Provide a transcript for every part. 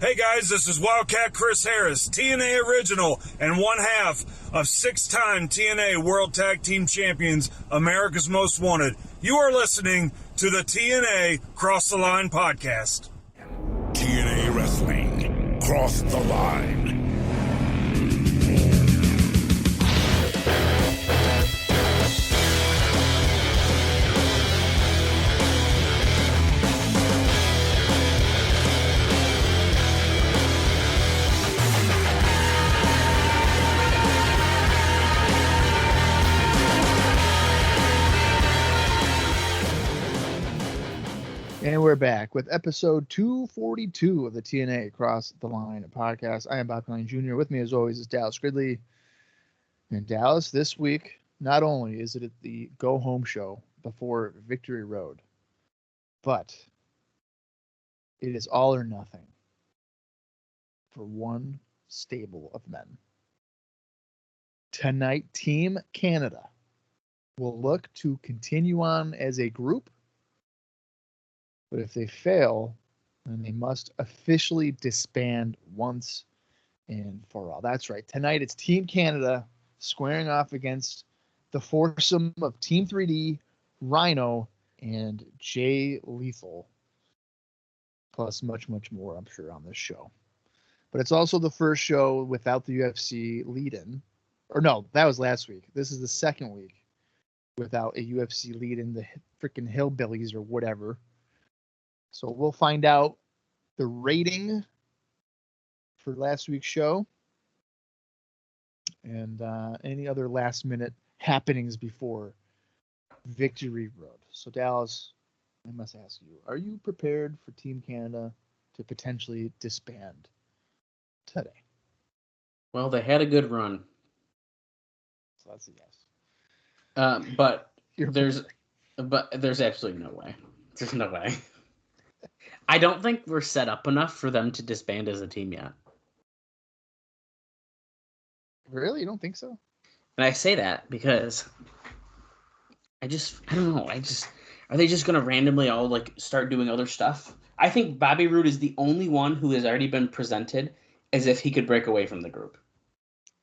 Hey guys, this is Wildcat Chris Harris, TNA original and one half of 6-time TNA World Tag Team Champions, America's Most Wanted. You are listening to the TNA Cross the Line podcast. TNA Wrestling, Cross the Line. And we're back with episode 242 of the TNA Across the Line podcast. I am Colling Jr. With me, as always, is Dallas Gridley. And Dallas, this week, not only is it the go-home show before Victory Road, but it is all or nothing for one stable of men. Tonight, Team Canada will look to continue on as a group. But if they fail, then they must officially disband once and for all. That's right. Tonight it's Team Canada squaring off against the foursome of Team 3D, Rhino, and Jay Lethal. Plus much, much more, I'm sure, on this show. But it's also the first show without the UFC lead-in. Or no, that was last week. This is the second week without a UFC lead-in, the freaking Hillbillies or whatever. So we'll find out the rating for last week's show and any other last-minute happenings before Victory Road. So, Dallas, I must ask you, are you prepared for Team Canada to potentially disband today? Well, they had a good run. So that's a yes. But there's absolutely no way. There's no way. I don't think we're set up enough for them to disband as a team yet. Really? You don't think so? And I say that because I don't know. Are they just going to randomly all start doing other stuff? I think Bobby Roode is the only one who has already been presented as if he could break away from the group.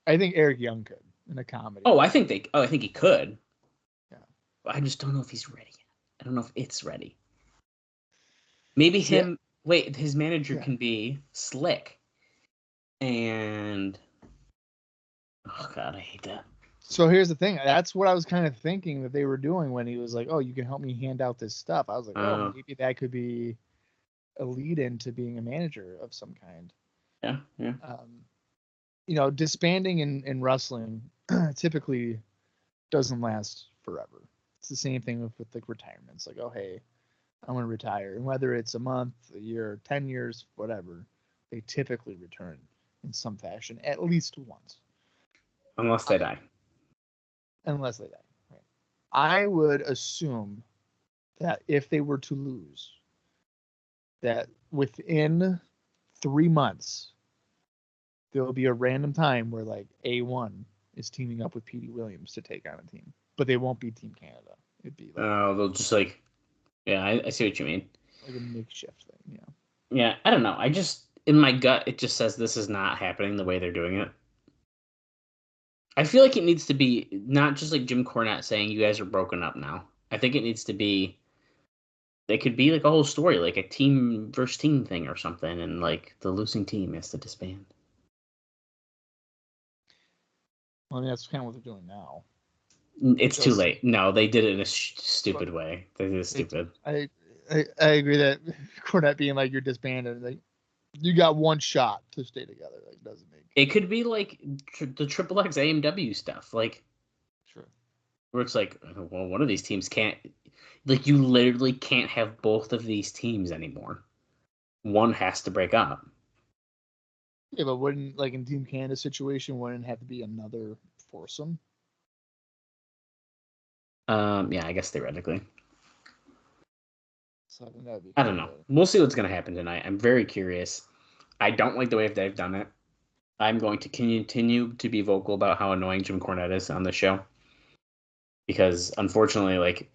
I think Eric Young could in a comedy. I think he could. Yeah. But I just don't know if he's ready yet. I don't know if it's ready. Maybe him. Yeah. Wait, his manager can be Slick. And oh god, I hate that. So here's the thing. That's what I was kind of thinking that they were doing when he was like, "Oh, you can help me hand out this stuff." I was like, "Oh, maybe that could be a lead-in to being a manager of some kind." Yeah. Disbanding in wrestling typically doesn't last forever. It's the same thing with retirements. Like, oh, hey, I'm going to retire. And whether it's a month, a year, 10 years, whatever, they typically return in some fashion at least once. Unless they die. Right. I would assume that if they were to lose, that within 3 months, there'll be a random time where A1 is teaming up with Petey Williams to take on a team. But they won't be Team Canada. It'd be they'll just yeah, I see what you mean. Like a makeshift thing, yeah. Yeah, I don't know. I just, in my gut, it just says this is not happening the way they're doing it. I feel like it needs to be not just like Jim Cornette saying you guys are broken up now. I think it needs to be, they could be like a whole story, like a team versus team thing or something, and the losing team has to disband. Well, I mean, that's kind of what they're doing now. It's too late. No, they did it in a stupid way. They did it stupid. I agree that Cornette being you're disbanded, you got one shot to stay together. Doesn't make. It could be the Triple X AMW stuff, sure, where it's well, one of these teams can't, you literally can't have both of these teams anymore. One has to break up. Yeah, but wouldn't in Team Canada situation wouldn't have to be another foursome? Yeah, I guess theoretically. So that'd be I don't know. We'll see what's going to happen tonight. I'm very curious. I don't like the way they've done it. I'm going to continue to be vocal about how annoying Jim Cornette is on the show. Because, unfortunately,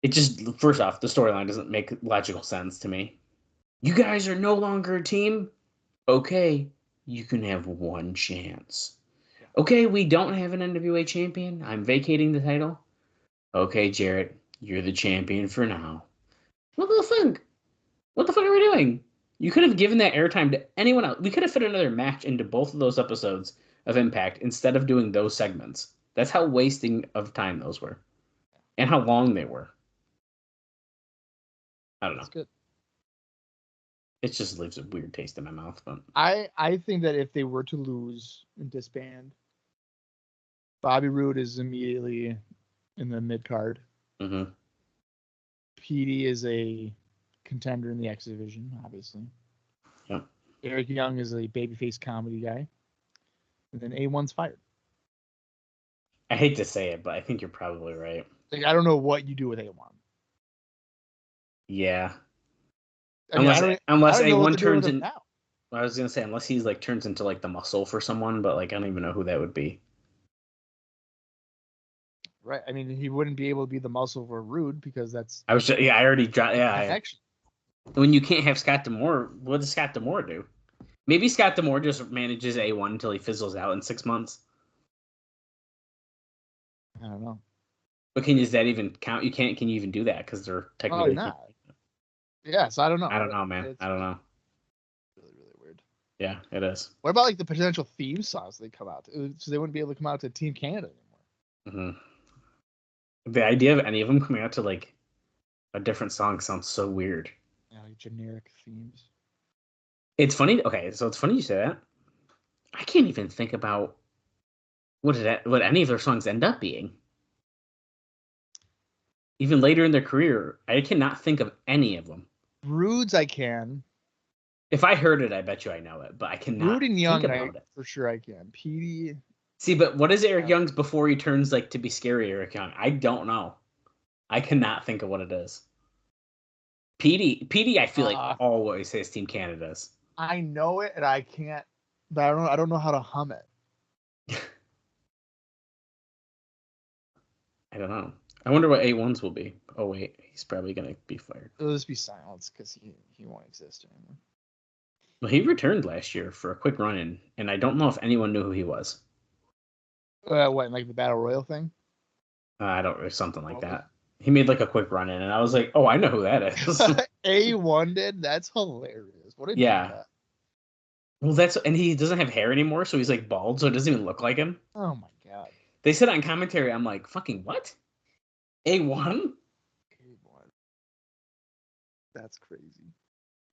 it just, first off, the storyline doesn't make logical sense to me. You guys are no longer a team? Okay, you can have one chance. Okay, we don't have an NWA champion. I'm vacating the title. Okay, Jarrett, you're the champion for now. What the fuck? What the fuck are we doing? You could have given that airtime to anyone else. We could have fit another match into both of those episodes of Impact instead of doing those segments. That's how wasting of time those were. And how long they were. I don't know. That's good. It just leaves a weird taste in my mouth. But I think that if they were to lose and disband, Bobby Roode is immediately in the mid card. mm-hmm. PD is a contender in the X division, obviously. Yep. Eric Young is a babyface comedy guy. And then A1's fired. I hate to say it, but I think you're probably right. Like, I don't know what you do with A1. Yeah. I mean, Unless I don't know what A1 to do with turns him in. now. I was gonna say unless he's like turns into like the muscle for someone, but like I don't even know who that would be. Right. I mean, he wouldn't be able to be the muscle for Rude because that's I already dropped. Yeah, connection. when you can't have Scott D'Amore, what does Scott D'Amore do? Maybe Scott D'Amore just manages A1 until he fizzles out in 6 months. I don't know. But does that even count? You can't. Can you even do that? Because they're technically Probably not. Yeah, so I don't know. I don't know, man. I don't know. Really, really weird. Yeah, it is. What about like the potential theme songs they come out to? So they wouldn't be able to come out to Team Canada anymore. The idea of any of them coming out to like a different song sounds so weird. Yeah, like generic themes. It's funny. Okay, so it's funny you say that. I can't even think about what any of their songs end up being. Even later in their career, I cannot think of any of them. Rude's I can. If I heard it, I bet you I know it, but I cannot Rude and Young, think about it. for sure I can. PD. See, but what is Eric Young's before he turns like to be scary Eric Young? I don't know. I cannot think of what it is. PD, I feel like always says Team Canada's. I know it and I can't, but I don't know how to hum it. I don't know. I wonder what A1's will be. Oh wait, he's probably gonna be fired. It'll just be silence because he won't exist anymore. Well, he returned last year for a quick run-in, and I don't know if anyone knew who he was. What, like the Battle Royal thing? I don't know, something like that. He made like a quick run-in, and I was like, oh, I know who that is. A1 did? That's hilarious. What did yeah. Well, and he doesn't have hair anymore, so he's like bald, so it doesn't even look like him. Oh my god. They said on commentary, I'm like, fucking what? A1? That's crazy.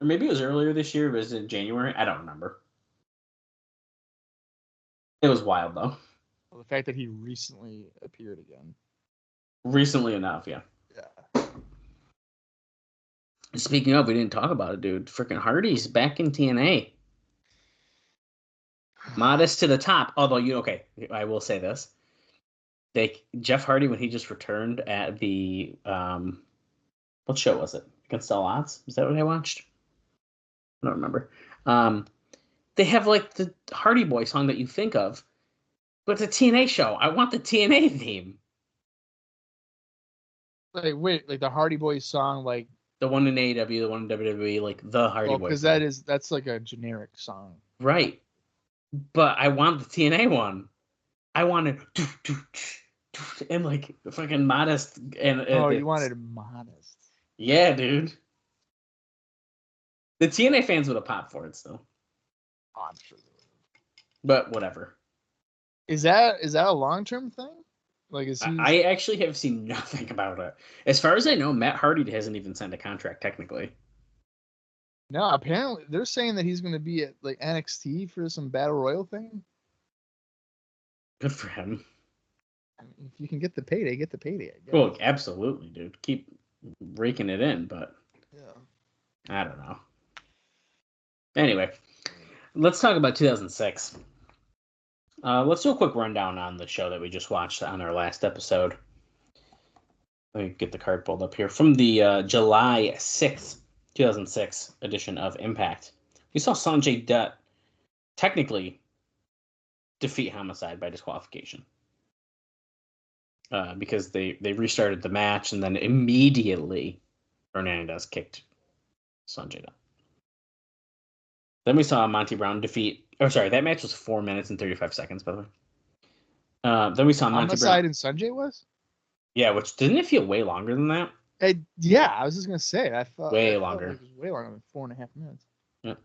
Or maybe it was earlier this year, was it January? I don't remember. It was wild, though. Well, the fact that he recently appeared again. Recently enough, yeah. Yeah. Speaking of, we didn't talk about it, dude. Freaking Hardy's back in TNA. Modest to the top. Although, okay, I will say this. Jeff Hardy, when he just returned at the, what show was it? Against All Odds? Is that what I watched? I don't remember. They have like the Hardy Boy song that you think of, but it's a TNA show. I want the TNA theme. Like, wait, like the Hardy Boys song, like the one in AEW, the one in WWE, like the Hardy Boys. Because that's like a generic song, right? But I want the TNA one. I wanted and like fucking Modest and you wanted Modest. Yeah, dude. The TNA fans would have popped for it still. Oh, I'm sure they would. But whatever. Is that a long-term thing? Like, is he? I actually have seen nothing about it. As far as I know, Matt Hardy hasn't even signed a contract technically. No, apparently they're saying that he's going to be at like NXT for some Battle Royal thing. Good for him. I mean, if you can get the payday, get the payday. I guess. Well, absolutely, dude. Keep raking it in, but yeah, I don't know. Anyway, let's talk about 2006. Let's do a quick rundown on the show that we just watched on our last episode. Let me get the card pulled up here. From the July 6th, 2006 edition of Impact, we saw Sanjay Dutt technically defeat Homicide by disqualification. Because they restarted the match, and then immediately Hernandez kicked Sanjay Dutt. Then we saw Monty Brown defeat. Oh, sorry, that match was 4 minutes and 35 seconds, by the way. Then we saw Monty Homicide Brown. and Sanjay was? Yeah, which didn't it feel way longer than that? Yeah, I was just gonna say. I felt longer. like it was way longer than 4.5 minutes. Yeah.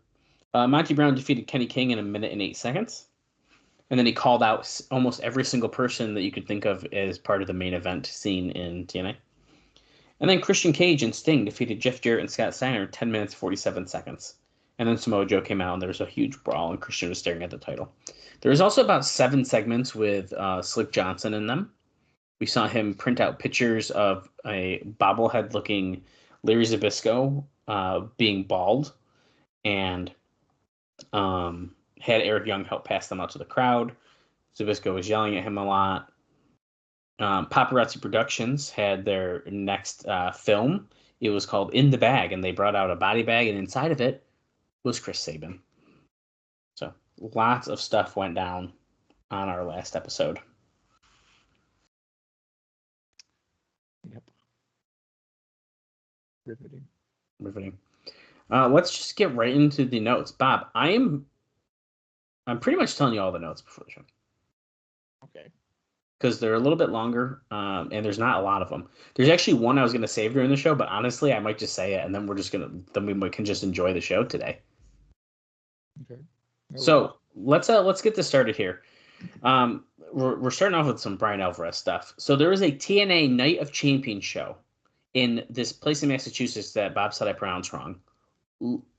Monty Brown defeated Kenny King in 1 minute and 8 seconds. And then he called out almost every single person that you could think of as part of the main event scene in TNA. And then Christian Cage and Sting defeated Jeff Jarrett and Scott Steiner in 10 minutes, 47 seconds. And then Samoa Joe came out, and there was a huge brawl, and Christian was staring at the title. There was also about 7 segments with Slick Johnson in them. We saw him print out pictures of a bobblehead-looking Larry Zbyszko being bald, and had Eric Young help pass them out to the crowd. Zbyszko was yelling at him a lot. Paparazzi Productions had their next film. It was called In the Bag, and they brought out a body bag, and inside of it was Chris Sabin. So lots of stuff went down on our last episode. Yep. Riveting. Let's just get right into the notes. Bob, I'm pretty much telling you all the notes before the show. Okay. Because they're a little bit longer, and there's not a lot of them. There's actually one I was going to save during the show, but honestly, I might just say it, and then we can just enjoy the show today. Okay. So let's get this started here. We're starting off with some Brian Alvarez stuff. So there was a TNA Night of Champions show in this place in Massachusetts that Bob said I pronounced wrong. Lowell.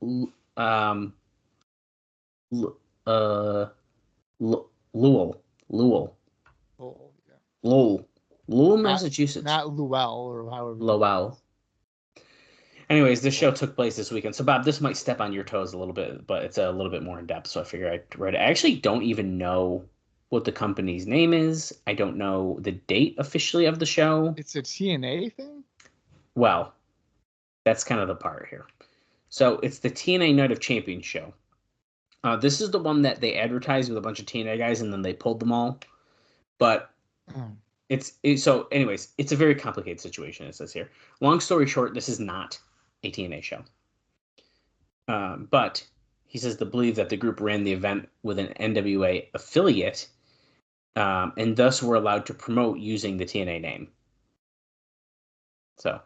Oh, yeah. Lowell, Massachusetts. Not Lowell or however. Lowell. Anyways, this show took place this weekend. So, Bob, this might step on your toes a little bit, but it's a little bit more in depth. So I figure I'd write it. I actually don't even know what the company's name is. I don't know the date officially of the show. It's a TNA thing? Well, that's kind of the part here. So it's the TNA Night of Champions show. This is the one that they advertised with a bunch of TNA guys, and then they pulled them all. But so anyways, it's a very complicated situation, it says here. Long story short, this is not a TNA show. But he says to believe that the group ran the event with an NWA affiliate, and thus were allowed to promote using the TNA name. So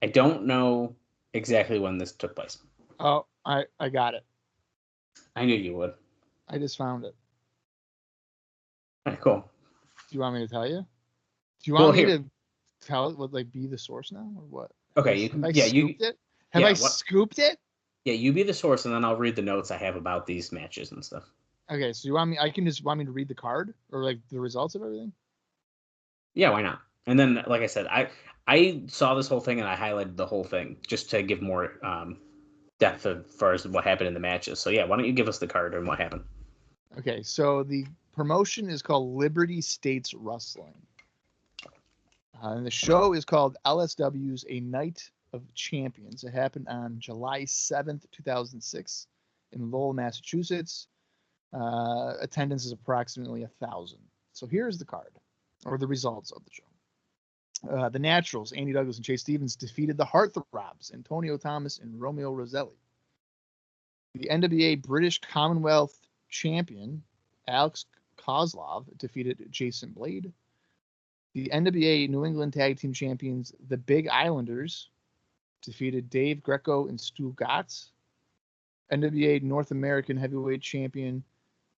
I don't know exactly when this took place. Oh, I got it. I knew you would. I just found it. All right, cool. Do you want me to tell you? Do you want me to tell it? Would be the source now or what? Okay, Have I scooped it? Yeah, you be the source, and then I'll read the notes I have about these matches and stuff. Okay, so you want me? I can just want me to read the card or the results of everything. Yeah, why not? And then, like I said, I saw this whole thing and I highlighted the whole thing just to give more depth as far as what happened in the matches. So yeah, why don't you give us the card and what happened? Okay, so the promotion is called Liberty States Wrestling. And the show is called LSW's A Night of Champions. It happened on July 7th, 2006 in Lowell, Massachusetts. Attendance is approximately 1,000. So here's the card, or the results of the show. The Naturals, Andy Douglas and Chase Stevens, defeated the Heartthrobs, Antonio Thomas and Romeo Roselli. The NWA British Commonwealth champion, Alex Kozlov, defeated Jason Blade. The NWA New England Tag Team Champions, the Big Islanders, defeated Dave Greco and Stu Gotts. NWA North American Heavyweight Champion,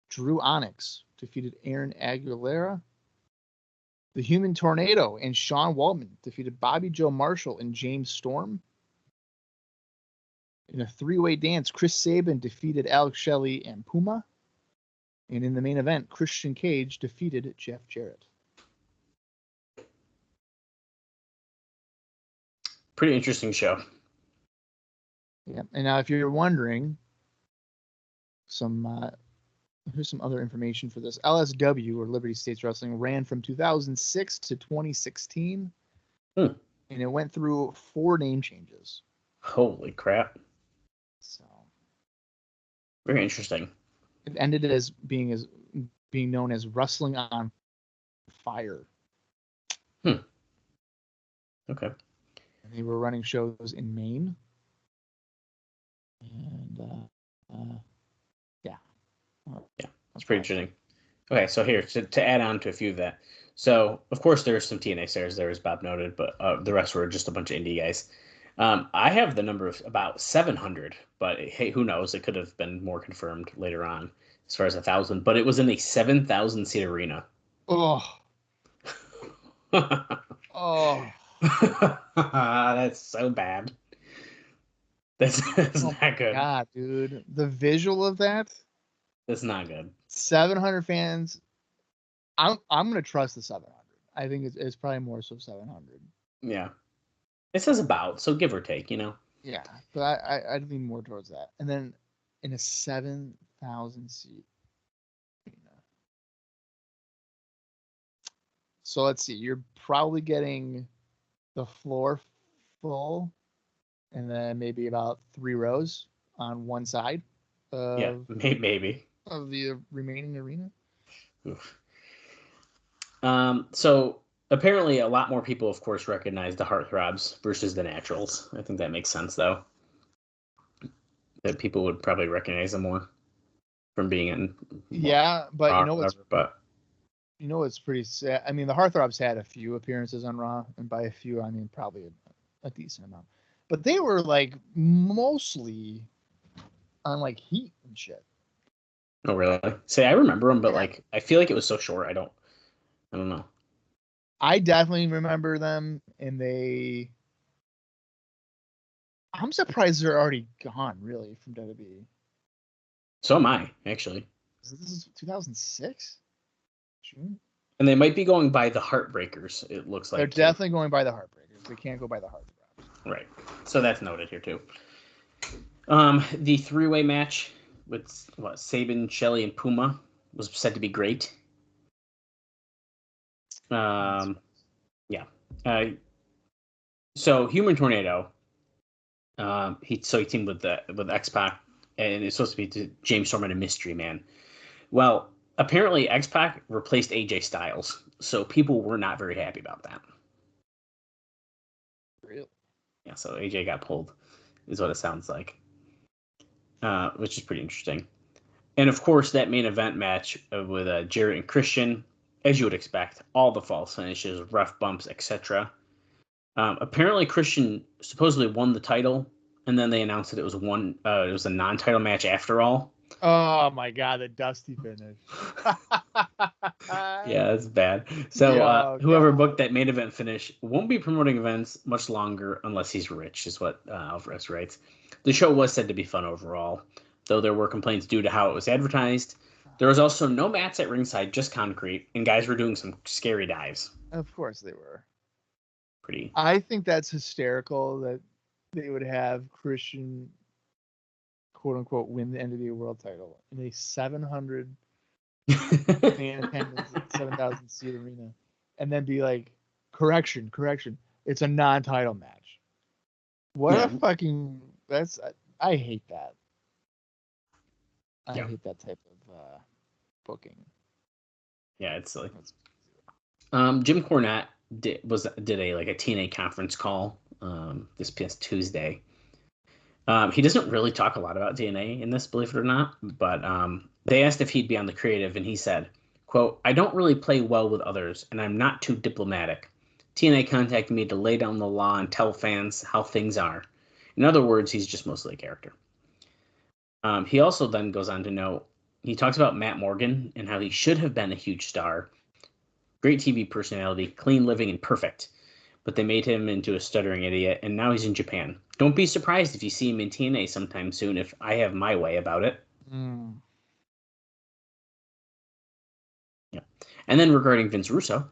Drew Onyx, defeated Aaron Aguilera. The Human Tornado and Sean Waltman defeated Bobby Joe Marshall and James Storm. In a three-way dance, Chris Sabin defeated Alex Shelley and Puma. And in the main event, Christian Cage defeated Jeff Jarrett. Pretty interesting show. Yeah, and now if you're wondering, here's some other information for this. LSW, or Liberty States Wrestling, ran from 2006 to 2016, and it went through 4 name changes. Holy crap! So very interesting. It ended as being known as Wrestling on Fire. Okay. And they were running shows in Maine, and pretty interesting. Okay, so here to add on to a few of that. So of course there's some TNA stars there, as Bob noted, but the rest were just a bunch of indie guys. I have the number of about 700, but hey, who knows? It could have been more confirmed later on as far as 1,000. But it was in a 7,000 seat arena. Oh. Oh. That's so bad. That's not good. God, dude, the visual of that. That's not good. 700 fans. I'm gonna trust the 700. I think it's probably more so 700. Yeah, it says about, so give or take, Yeah, but I'd lean more towards that. And then in a 7,000 seat. So let's see. You're probably getting the floor full, and then maybe about 3 rows on one side. Yeah, maybe of the remaining arena. Oof. So apparently a lot more people, of course, recognize the Heartthrobs versus the Naturals. I think that makes sense, though. That people would probably recognize them more from being in. Yeah, but Raw, you know what's whatever, what's pretty sad. I mean, the Heartthrobs had a few appearances on Raw, and by a few, I mean probably a decent amount. But they were like mostly on like Heat and shit. Oh, really? Say, I remember them, but like I feel like it was so short. I don't know. I definitely remember them, and I'm surprised they're already gone, really, from WWE. So am I, actually. This is 2006? June? And they might be going by the Heartbreakers, it looks like. They're definitely going by the Heartbreakers. They can't go by the Heartthrobs. Right. So that's noted here, too. The 3-way match with, Sabin, Shelley, and Puma was said to be great. Yeah. So Human Tornado, he teamed with X-Pac, and it's supposed to be James Storm and a Mystery Man. Well, apparently X-Pac replaced AJ Styles, so people were not very happy about that. Really? Yeah, so AJ got pulled, is what it sounds like, which is pretty interesting. And of course, that main event match with Jarrett and Christian, as you would expect, all the false finishes, rough bumps, etc. Apparently, Christian supposedly won the title, and then they announced that it was a non-title match after all. Oh my God, the Dusty finish. Yeah, that's bad. So whoever booked that main event finish won't be promoting events much longer unless he's rich, is what Alvarez writes. The show was said to be fun overall, though there were complaints due to how it was advertised. There was also no mats at ringside, just concrete, and guys were doing some scary dives. Of course they were. Pretty. I think that's hysterical that they would have Christian, quote unquote, win the NWA World Title in a 700 fan attendance, 7,000 seat arena, and then be like, correction, it's a non-title match. What a fucking I hate that. I hate that type of booking. Yeah, it's silly. Jim Cornette did a TNA conference call this past Tuesday. He doesn't really talk a lot about TNA in this, believe it or not, but they asked if he'd be on the creative, and he said, quote, "I don't really play well with others, and I'm not too diplomatic. TNA contacted me to lay down the law and tell fans how things are. In other words, he's just mostly a character." He also then goes on to note, he talks about Matt Morgan and how he should have been a huge star. Great TV personality, clean living, and perfect. But they made him into a stuttering idiot, and now he's in Japan. Don't be surprised if you see him in TNA sometime soon if I have my way about it. Yeah. And then regarding Vince Russo,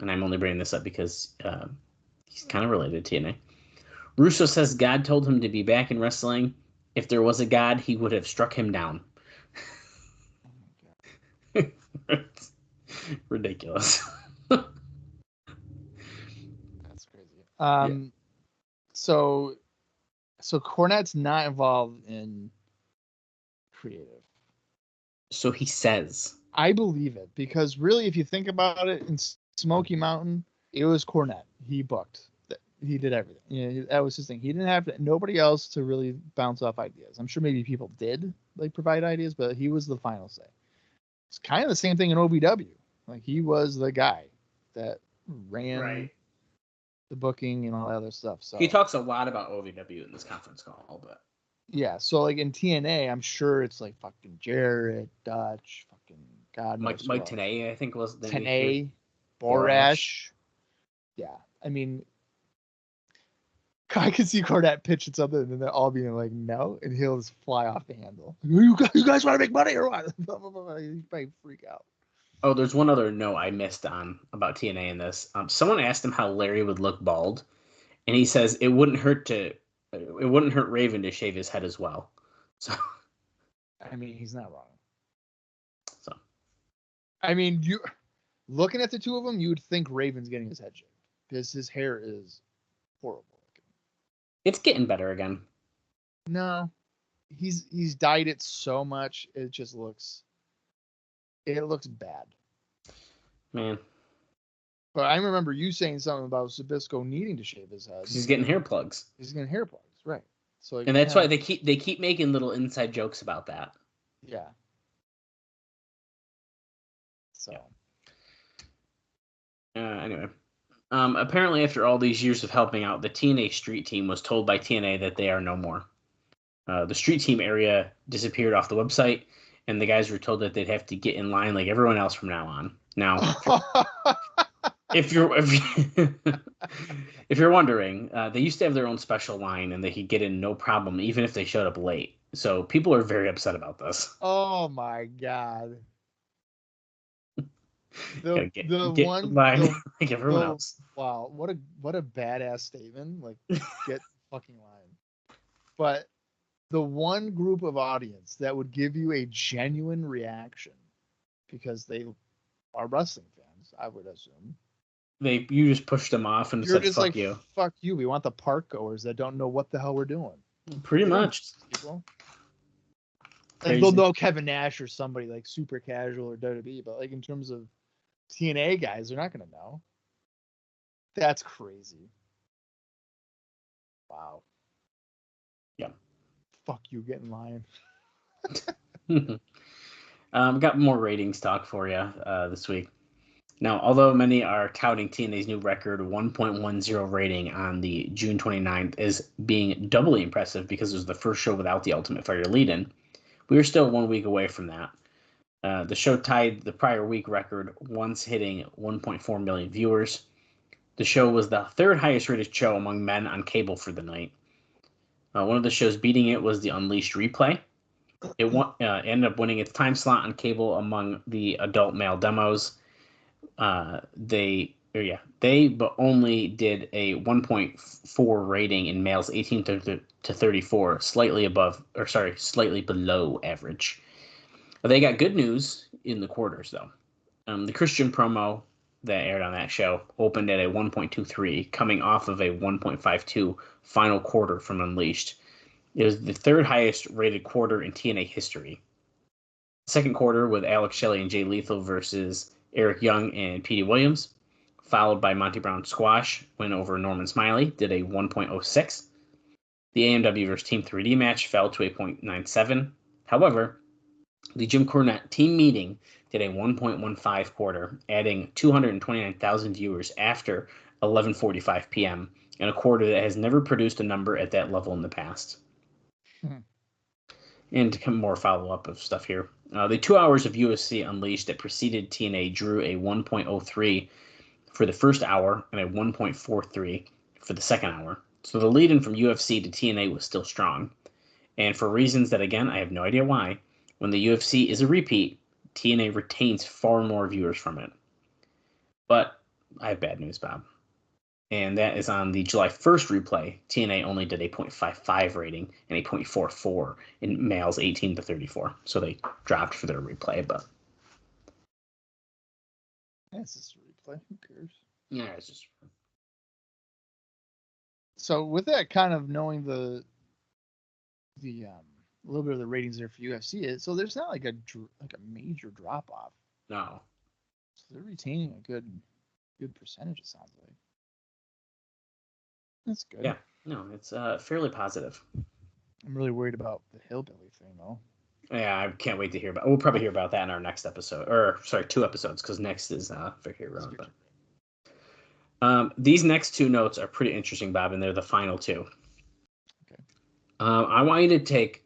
and I'm only bringing this up because he's kind of related to TNA. Russo says God told him to be back in wrestling. If there was a God, he would have struck him down. Ridiculous. That's crazy. So Cornette's not involved in creative. So he says. I believe it, because really, if you think about it, in Smoky Mountain, it was Cornette. He booked. He did everything. That was his thing. He didn't have nobody else to really bounce off ideas. I'm sure maybe people did provide ideas, but he was the final say. It's kind of the same thing in OVW. Like he was the guy that ran the booking and all that other stuff. So he talks a lot about OVW in this conference call, but yeah. So like in TNA, I'm sure it's like fucking Jarrett, Dutch, fucking God knows Mike TNA, I think was the TNA, Borash. Yeah, I mean, I can see Cornette pitching something and then they're all being like, no, and he'll just fly off the handle. You guys want to make money or what? He's probably freak out. Oh, there's one other note I missed on about TNA in this. Someone asked him how Larry would look bald, and he says it wouldn't hurt Raven to shave his head as well. So, I mean, he's not wrong. So, I mean, you looking at the two of them, you would think Raven's getting his head shaved because his hair is horrible. It's getting better again. No, he's dyed it so much it just looks bad. Man. But I remember you saying something about Zbyszko needing to shave his head. He's getting hair plugs. He's getting hair plugs, right? So like, and that's why they keep making little inside jokes about that. Yeah. So. Anyway. Apparently, after all these years of helping out, the TNA Street Team was told by TNA that they are no more. The Street Team area disappeared off the website, and the guys were told that they'd have to get in line like everyone else from now on. Now, if you're wondering, they used to have their own special line, and they could get in no problem, even if they showed up late. So people are very upset about this. Oh my god. Get like everyone else. Wow, what a badass statement! Like, get fucking line. But the one group of audience that would give you a genuine reaction because they are wrestling fans, I would assume. You just pushed them off and said, just "Fuck like, you, fuck you." We want the park goers that don't know what the hell we're doing. Pretty much. People. Like, they'll know Kevin Nash or somebody like super casual or WWE, but like in terms of TNA guys, they're not going to know. That's crazy. Wow. Yeah. Fuck you, get in line. Got more ratings talk for you this week. Now, although many are touting TNA's new record 1.10 rating on the June 29th as being doubly impressive because it was the first show without the Ultimate Fighter lead-in, we are still 1 week away from that. The show tied the prior week record once hitting 1.4 million viewers. The show was the third highest rated show among men on cable for the night. One of the shows beating it was the Unleashed replay. It ended up winning its time slot on cable among the adult male demos. They but only did a 1.4 rating in males 18 to 34, slightly below average. They got good news in the quarters, though. The Christian promo that aired on that show opened at a 1.23, coming off of a 1.52 final quarter from Unleashed. It was the third highest rated quarter in TNA history. Second quarter with Alex Shelley and Jay Lethal versus Eric Young and Petey Williams, followed by Monty Brown Squash, win over Norman Smiley, did a 1.06. The AMW versus Team 3D match fell to a 0.97. However, the Jim Cornette team meeting did a 1.15 quarter, adding 229,000 viewers after 11:45 p.m. in a quarter that has never produced a number at that level in the past. And more follow-up of stuff here. The 2 hours of UFC Unleashed that preceded TNA drew a 1.03 for the first hour and a 1.43 for the second hour. So the lead-in from UFC to TNA was still strong. And for reasons that, again, I have no idea why, when the UFC is a repeat, TNA retains far more viewers from it. But I have bad news, Bob. And that is on the July 1st replay. TNA only did a 0.55 rating and a 0.44 in males 18 to 34. So they dropped for their replay, but... That's just a replay. Who cares? Yeah, it's just... So with that kind of knowing the a little bit of the ratings there for UFC, so there's not like a major drop off. No. So they're retaining a good percentage, it sounds like. That's good. Yeah, no, it's fairly positive. I'm really worried about the hillbilly thing, though. Yeah, I can't wait to hear about. We'll probably hear about that in our next episode, or sorry, 2 episodes, because next is Victory Road. But these next 2 notes are pretty interesting, Bob, and they're the final 2. Okay. I want you to take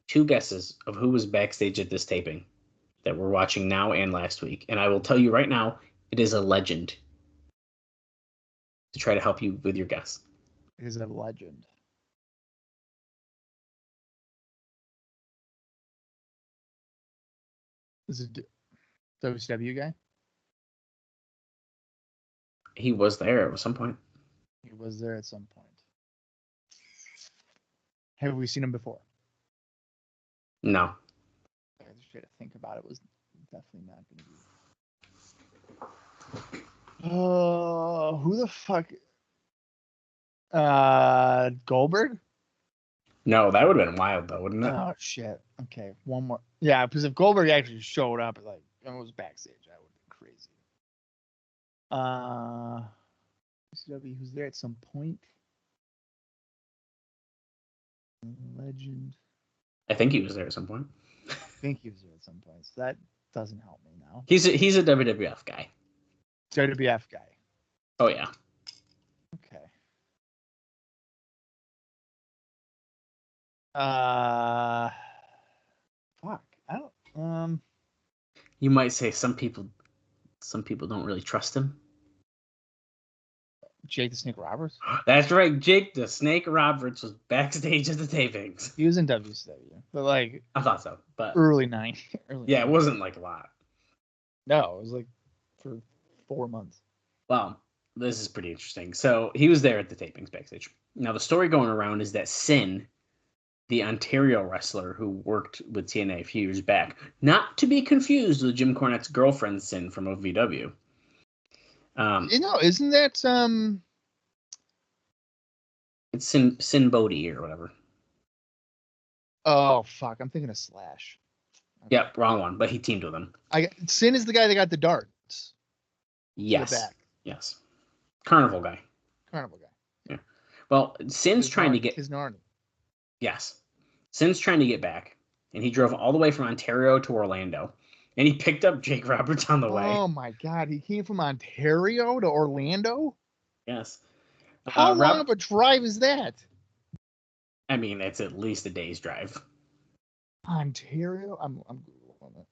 2 guesses of who was backstage at this taping that we're watching now and last week, and I will tell you right now, it is a legend. To try to help you with your guess. It is a legend. Is it WCW guy? He was there at some point. He was there at some point. Have we seen him before? No. I just had to think about it. Was definitely not going to be. Who the fuck? Goldberg? No, that would have been wild though, wouldn't it? Oh shit. Okay, one more. Yeah, because if Goldberg actually showed up, like it was backstage, that would be crazy. WCW, who's there at some point? Legend. I think he was there at some point. I think he was there at some point. So that doesn't help me now. He's a WWF guy. WWF guy. Oh yeah. Okay. Fuck. I don't. You might say some people don't really trust him. Jake the Snake Roberts. That's right. Jake the Snake Roberts was backstage at the tapings. He was in WCW, but like I thought so, but early 90s. Yeah, it wasn't like a lot. No, it was like for 4 months. Well, this is pretty interesting. So he was there at the tapings backstage. Now the story going around is that Sin, the Ontario wrestler who worked with TNA a few years back, not to be confused with Jim Cornette's girlfriend Sin from OVW. Isn't that It's Sin Bodhi or whatever. Oh fuck! I'm thinking of Slash. Okay. Yep, wrong one. But he teamed with him. Sin is the guy that got the darts. Yes. Back. Yes. Carnival guy. Carnival guy. Yeah. Well, Sin's trying to get his Narni. Yes. Sin's trying to get back, and he drove all the way from Ontario to Orlando, and he picked up Jake Roberts on the way. Oh my God! He came from Ontario to Orlando. Yes. How long of a drive is that? I mean, it's at least a day's drive. Ontario. I'm Googling it.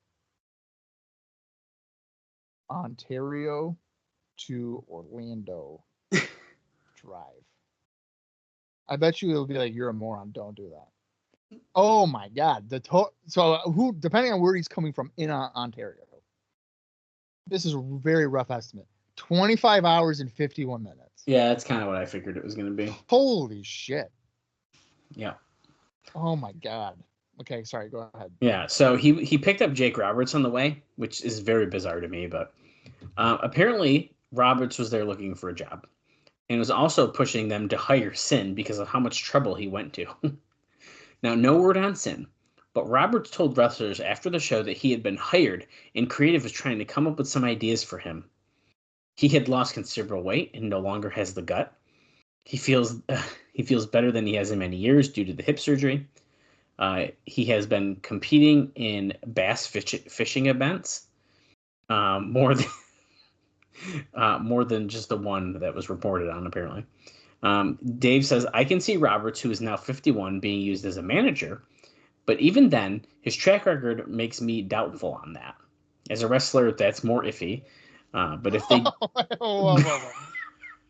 Ontario to Orlando drive. I bet you it'll be like, you're a moron. Don't do that. Oh my God. So who, depending on where he's coming from in Ontario, this is a very rough estimate. 25 hours and 51 minutes. Yeah, that's kind of what I figured it was going to be. Holy shit. Yeah. Oh my God. Okay, sorry, go ahead. Yeah, so he picked up Jake Roberts on the way, which is very bizarre to me, but apparently Roberts was there looking for a job and was also pushing them to hire Sin because of how much trouble he went to. Now, no word on Sin, but Roberts told wrestlers after the show that he had been hired and creative was trying to come up with some ideas for him. He had lost considerable weight and no longer has the gut. He feels better than he has in many years due to the hip surgery. He has been competing in bass fishing events more than just the one that was reported on, apparently. Dave says, I can see Roberts, who is now 51, being used as a manager, but even then, his track record makes me doubtful on that. As a wrestler, that's more iffy. But if they... whoa.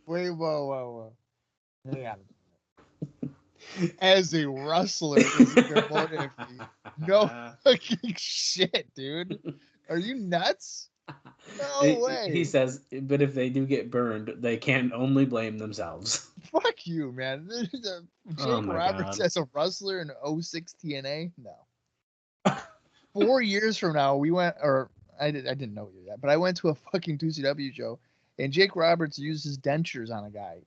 Wait, whoa. Hang on. As a wrestler, is it more iffy? No fucking shit, dude. Are you nuts? No way. He says, but if they do get burned, they can only blame themselves. Fuck you, man. Jake Roberts as a wrestler in 06 TNA? No. 4 years from now, we went, or I didn't know you yet, but I went to a fucking 2CW show, and Jake Roberts used his dentures on a guy.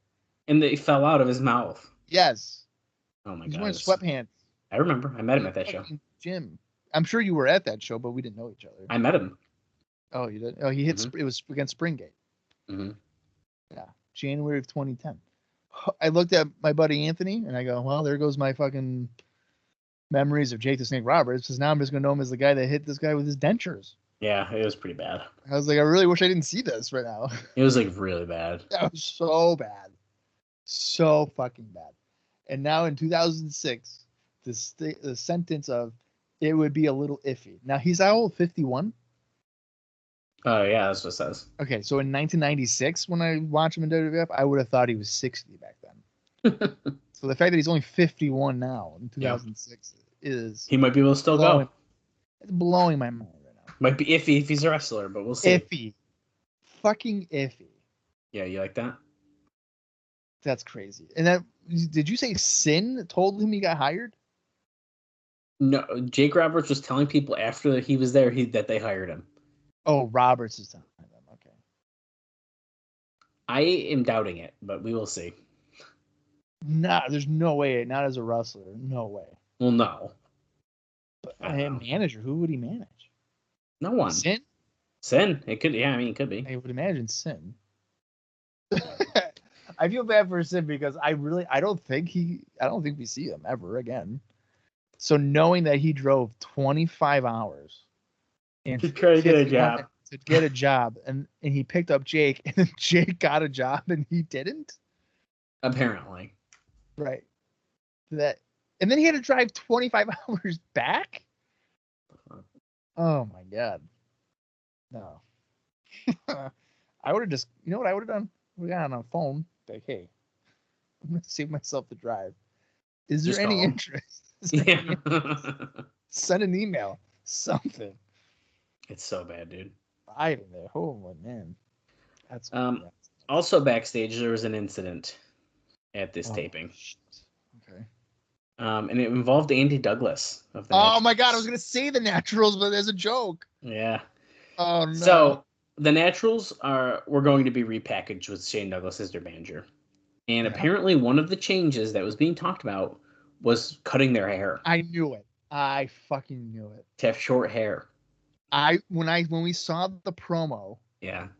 And they fell out of his mouth. Yes. Oh my God. He's wearing sweatpants. I remember. I met him at that show. Gym. I'm sure you were at that show, but we didn't know each other. I met him. Oh, you did? Oh, he hit. It was against Springgate. Mm-hmm. Yeah, January of 2010. I looked at my buddy Anthony, and I go, "Well, there goes my fucking memories of Jake the Snake Roberts, because now I'm just gonna know him as the guy that hit this guy with his dentures. Yeah, it was pretty bad. I was like, I really wish I didn't see this right now. It was like really bad. That was so bad, so fucking bad. And now in 2006, the sentence of it would be a little iffy. Now he's how old? 51. Oh yeah, that's what it says. Okay, so in 1996, when I watched him in WWF, I would have thought he was 60 back then. So the fact that he's only 51 now in 2006 is he might be able to still go. It's blowing my mind right now. Might be iffy if he's a wrestler, but we'll see. Iffy, fucking iffy. Yeah, you like that? That's crazy. And that did you say Sin told him he got hired? No, Jake Roberts was telling people after he was there that they hired him. Oh, Roberts is telling them. Okay. I am doubting it, but we will see. Nah, there's no way. Not as a wrestler. No way. Well, no. But a manager, who would he manage? No one. Sin? Sin. It could. Yeah, I mean, it could be. I would imagine Sin. I feel bad for Sin because I don't think we see him ever again. So knowing that he drove 25 hours and to try to get a job, and he picked up Jake, and then Jake got a job and he didn't. Apparently. Right. And then he had to drive 25 hours back. Oh my God. No. I would have just, you know what I would have done? We got on a phone. Like, hey, I'm going to save myself the drive. Is there any interest? Yeah. Send an email. Something. It's so bad, dude. Right in there. Oh, man. That's also backstage, there was an incident at this taping. Shit. Okay. And it involved Andy Douglas. Oh, my God. I was going to say the Naturals, but as a joke. Yeah. Oh, no. So the Naturals were going to be repackaged with Shane Douglas as their manager. And apparently one of the changes that was being talked about was cutting their hair. I knew it. I fucking knew it. To have short hair. When we saw the promo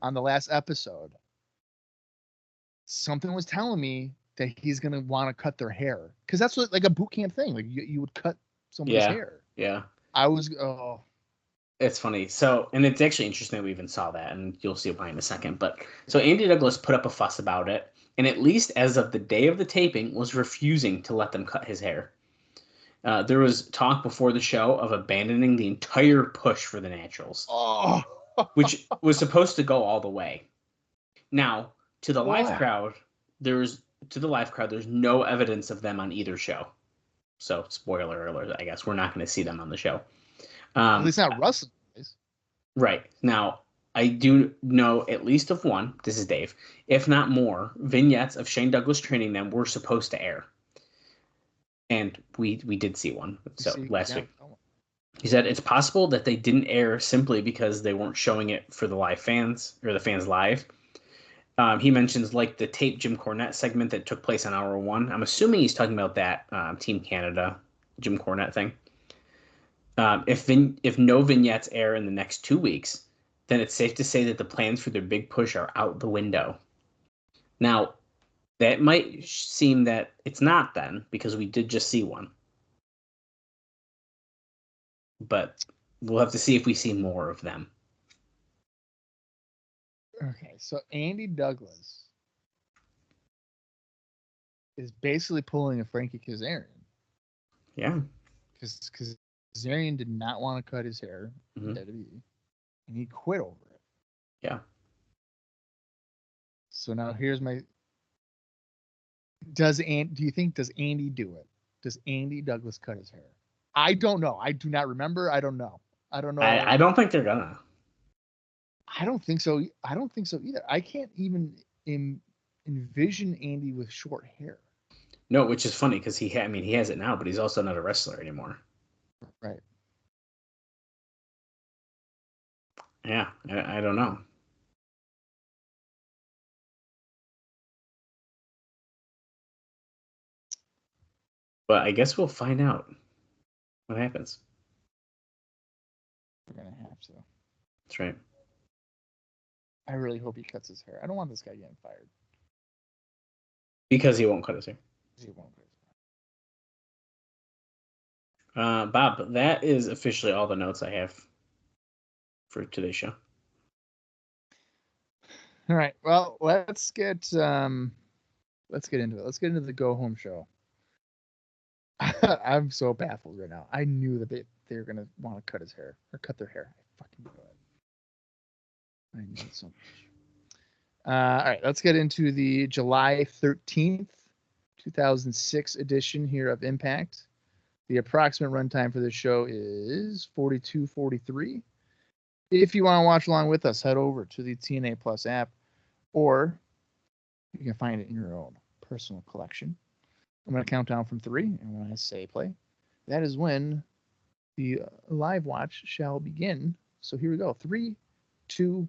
on the last episode, something was telling me that he's gonna want to cut their hair. Because that's what, like a boot camp thing. Like you would cut somebody's hair. Yeah. It's funny. So, and it's actually interesting that we even saw that, and you'll see why in a second. But so Andy Douglas put up a fuss about it, and at least as of the day of the taping, was refusing to let them cut his hair. There was talk before the show of abandoning the entire push for the Naturals, which was supposed to go all the way. Now, to the live crowd, there's no evidence of them on either show. So, spoiler alert, I guess we're not going to see them on the show. At least not wrestling. Right. Now, I do know at least of one, this is Dave, if not more, vignettes of Shane Douglas training them were supposed to air. And we did see one last week. He said it's possible that they didn't air simply because they weren't showing it for the live fans or the fans live. He mentions like the tape Jim Cornette segment that took place on hour 1. I'm assuming he's talking about that Team Canada Jim Cornette thing. If no vignettes air in the next 2 weeks, then it's safe to say that the plans for their big push are out the window. Now, that might seem that it's not then, because we did just see one. But we'll have to see if we see more of them. Okay, so Andy Douglas is basically pulling a Frankie Kazarian. Yeah. Because Kazarian did not want to cut his hair in WWE, and he quit over it. Yeah. So now here's my... does Andy do it? Does Andy Douglas cut his hair? I don't know. I do not remember. I don't know. I don't know. I don't think they're gonna. I don't think so. I don't think so either. I can't even envision Andy with short hair. No, which is funny because he has it now, but he's also not a wrestler anymore. Right. Yeah, I don't know. But I guess we'll find out what happens. We're going to have to. That's right. I really hope he cuts his hair. I don't want this guy getting fired. Because he won't cut his hair. He won't cut Bob, that is officially all the notes I have for today's show. All right. Well, let's get into it. Let's get into the go home show. I'm so baffled right now. I knew that they were gonna want to cut his hair or cut their hair. I fucking knew it. I knew it so much. All right. Let's get into the July 13th, 2006 edition here of Impact. The approximate runtime for this show is 42:43. If you want to watch along with us, head over to the TNA Plus app, or you can find it in your own personal collection. I'm going to count down from 3, and when I say play, that is when the live watch shall begin. So here we go. 3, 2,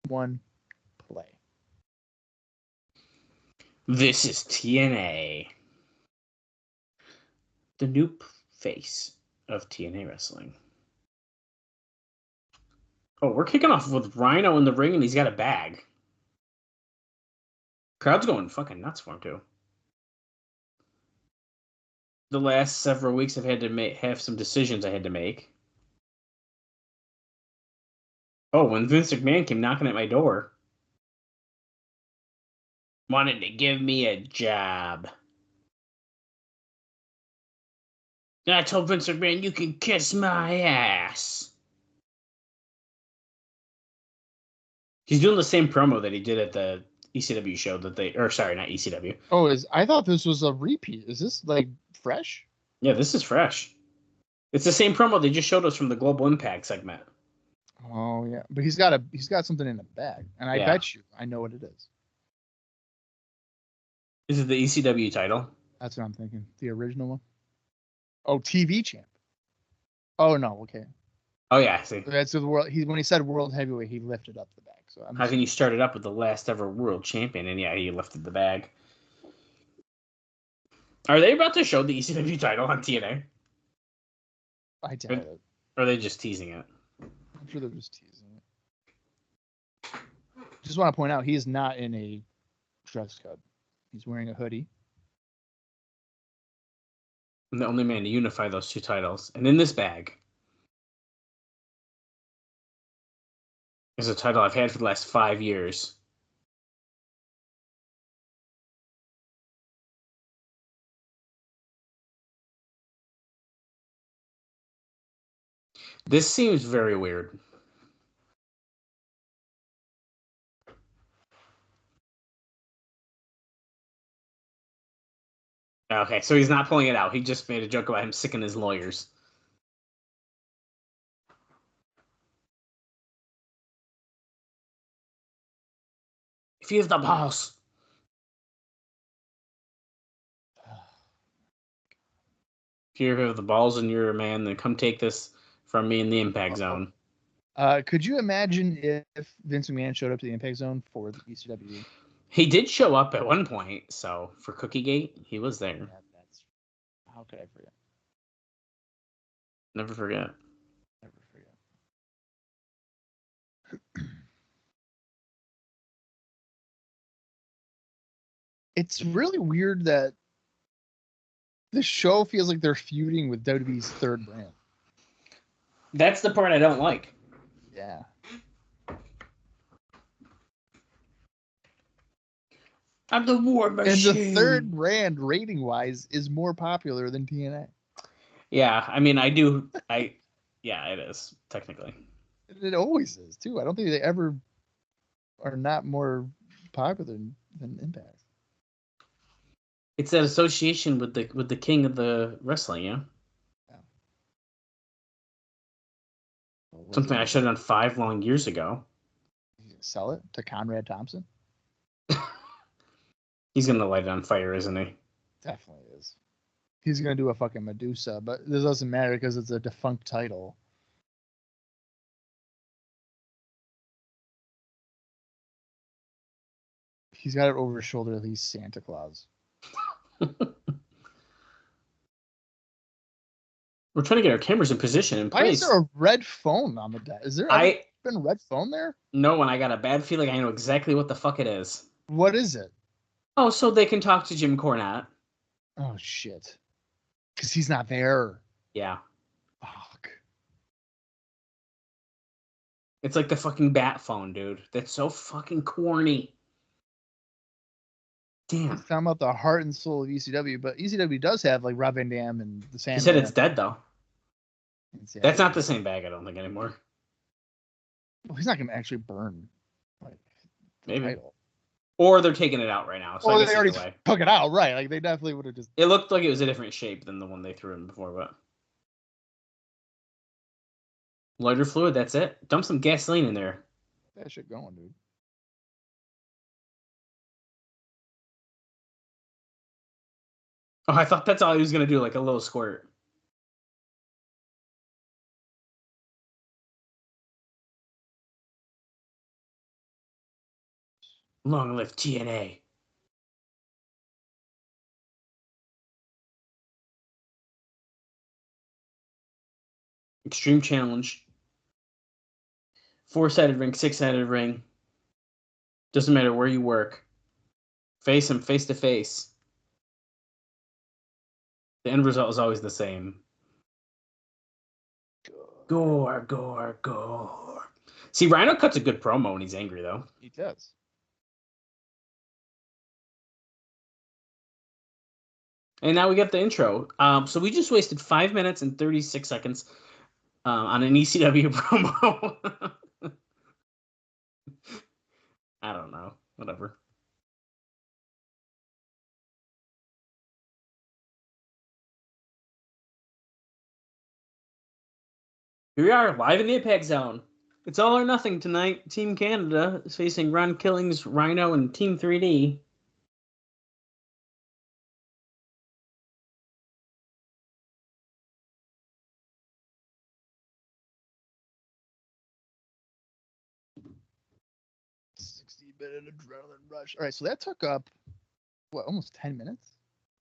1, play. This is TNA. The new face of TNA Wrestling. Oh, we're kicking off with Rhino in the ring, and he's got a bag. Crowd's going fucking nuts for him, too. The last several weeks I've had to have some decisions I had to make. Oh, when Vince McMahon came knocking at my door. Wanted to give me a job. And I told Vince McMahon, you can kiss my ass. He's doing the same promo that he did at the ECW show that sorry, not ECW. Oh, I thought this was a repeat. Is this like fresh? Yeah, this is fresh. It's the same promo they just showed us from the Global Impact segment. Oh yeah, but he's got something in the bag, and I bet you I know what it is. Is it the ECW title? That's what I'm thinking. The original one. Oh, TV champ. Oh no, okay. Oh yeah, see. That's the world. When he said world heavyweight, he lifted up the bag. So how can you start it up with the last ever world champion? And yeah, he lifted the bag. Are they about to show the ECW title on TNA? I doubt it. Or are they just teasing it? I'm sure they're just teasing it. Just want to point out, he is not in a dress code. He's wearing a hoodie. I'm the only man to unify those two titles. And in this bag is a title I've had for the last 5 years. This seems very weird. Okay, so he's not pulling it out. He just made a joke about him sicking his lawyers. If you have the balls. If you have the balls and you're a man, then come take this from me in the Impact Zone. Could you imagine if Vince McMahon showed up to the Impact Zone for the ECW? He did show up at one point, so for Cookie Gate, he was there. Yeah, how could I forget? Never forget. Never forget. It's really weird that the show feels like they're feuding with WWE's third brand. That's the part I don't like. Yeah. I'm the war machine. And the third brand, rating-wise, is more popular than TNA. Yeah, I mean, yeah, it is, technically. It always is, too. I don't think they ever are not more popular than Impact. It's that association with the king of the wrestling, yeah? Something I should have done 5 long years ago. Sell it to Conrad Thompson? He's going to light it on fire, isn't he? Definitely is. He's going to do a fucking Medusa, but this doesn't matter because it's a defunct title. He's got it over his shoulder at least Santa Claus. We're trying to get our cameras in position in place. Why is there a red phone on the desk? Is there been a red phone there? No, and I got a bad feeling I know exactly what the fuck it is. What is it? Oh, so they can talk to Jim Cornette. Oh, shit. Because he's not there. Yeah. Fuck. It's like the fucking bat phone, dude. That's so fucking corny. Damn. He's talking about the heart and soul of ECW, but ECW does have like Rob Van Dam and the Sandman. He said it's dead though. Yeah, That's not the same bag, I don't think, anymore. Well, he's not going to actually burn like the Maybe. title. Or they're taking it out right now. So Or I guess they already either way. took it out, right? Like they definitely would have just. It looked like it was a different shape than the one they threw in before, but lighter fluid, that's it. Dump some gasoline in there. That shit going, dude. Oh, I thought that's all he was gonna do, like a little squirt. Long live TNA. Extreme challenge. 4-sided ring, 6-sided ring. Doesn't matter where you work. Face him face to face. The end result is always the same. Gore, gore, gore. See, Rhino cuts a good promo when he's angry, though. He does. And now we get the intro. So we just wasted 5 minutes and 36 seconds on an ECW promo. I don't know. Whatever. Here we are, live in the Impact Zone. It's all or nothing tonight. Team Canada is facing Ron Killings, Rhino, and Team 3D. Minute adrenaline rush. All right, so that took up what, almost 10 minutes?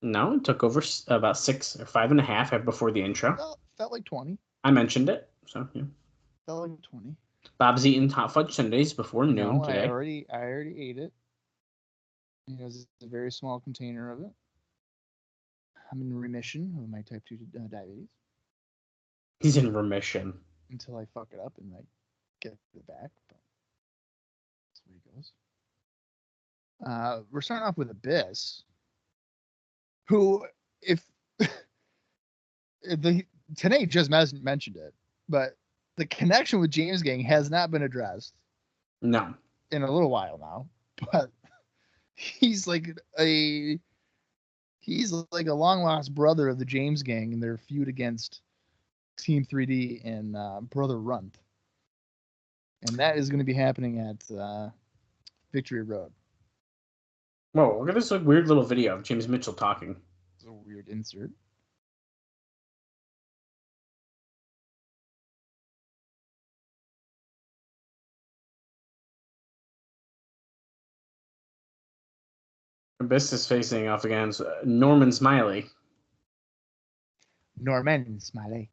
No, it took over about 6 or 5.5 right before the intro. Felt like 20. I mentioned it, so yeah. Felt like 20. Bob's eating hot fudge sundaes before noon today. I already ate it. It was a very small container of it. I'm in remission of my type 2 diabetes. He's in remission. Until I fuck it up and like get it back. But that's where he goes. We're starting off with Abyss, who, if Tanay just mentioned it, but the connection with James Gang has not been addressed. No. In a little while now, but he's like a long lost brother of the James Gang in their feud against Team 3D and Brother Runt, and that is going to be happening at Victory Road. Whoa, look at this weird little video of James Mitchell talking. It's a weird insert. Abyss is facing off against Norman Smiley. Norman Smiley.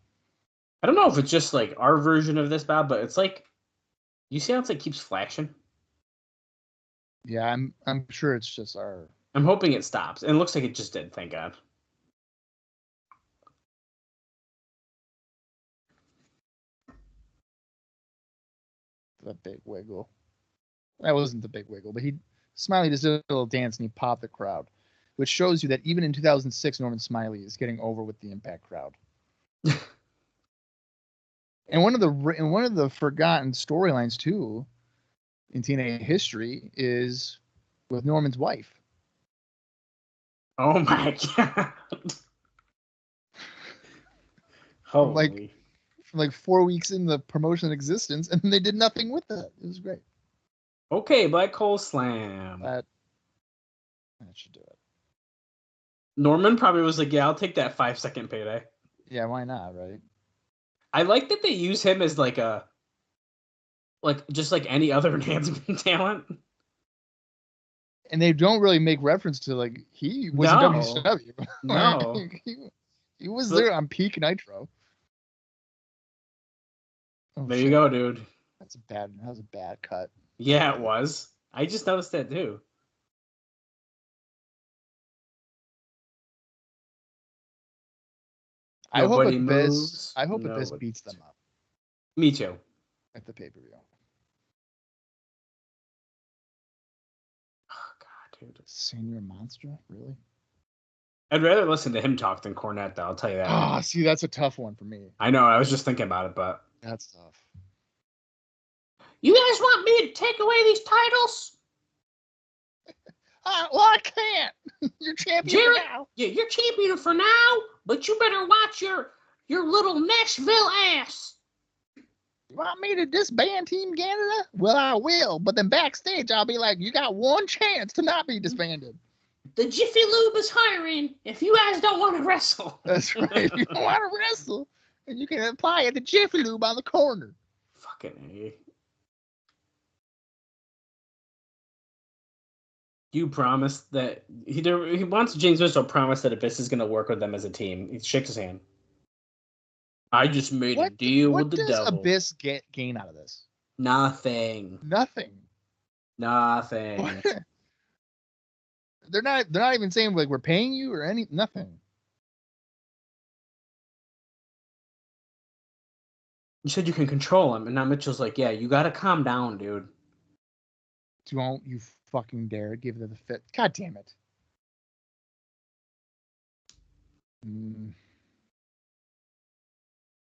I don't know if it's just like our version of this, Bob, but it's like, you see how it's like keeps flashing? Yeah, I'm sure it's just our. I'm hoping it stops. And it looks like it just did, thank God. The big wiggle. That wasn't the big wiggle, but Smiley just did a little dance and he popped the crowd, which shows you that even in 2006, Norman Smiley is getting over with the Impact crowd. And one of the forgotten storylines too in TNA history is with Norman's wife. Oh my God. Holy. From like 4 weeks in the promotion existence, and they did nothing with that. It was great. Okay, Black Hole Slam. That should do it. Norman probably was like, yeah, I'll take that 5-second payday. Yeah, why not, right? I like that they use him as just like any other enhancement talent. And they don't really make reference to like he was in WCW. No. he was there on peak Nitro. Oh, there you go, dude. That was a bad cut. Yeah, it was. I just noticed that too. Nobody Abyss. moves. I hope Abyss Nobody beats them up Me too. at the pay-per-view. Oh, God, dude. Senior Monster, really? I'd rather listen to him talk than Cornette, though. I'll tell you that. Ah, see, that's a tough one for me. I know. I was just thinking about it, but That's tough. you guys want me to take away these titles? Well, I can't. You're champion for now. Yeah, you're champion for now, but you better watch your little Nashville ass. You want me to disband Team Canada? Well, I will. But then backstage, I'll be like, you got one chance to not be disbanded. The Jiffy Lube is hiring if you guys don't want to wrestle. That's right. If you don't want to wrestle, and you can apply at the Jiffy Lube on the corner. Fucking A. You promised that he wants James Mitchell to promise that Abyss is going to work with them as a team. He shakes his hand. I just made a deal with the devil. What does Abyss gain out of this? Nothing. Nothing. Nothing. They're not even saying like we're paying you or nothing. You said you can control him, and now Mitchell's like, yeah, you got to calm down, dude. Don't you fucking dare give them the fit. God damn it.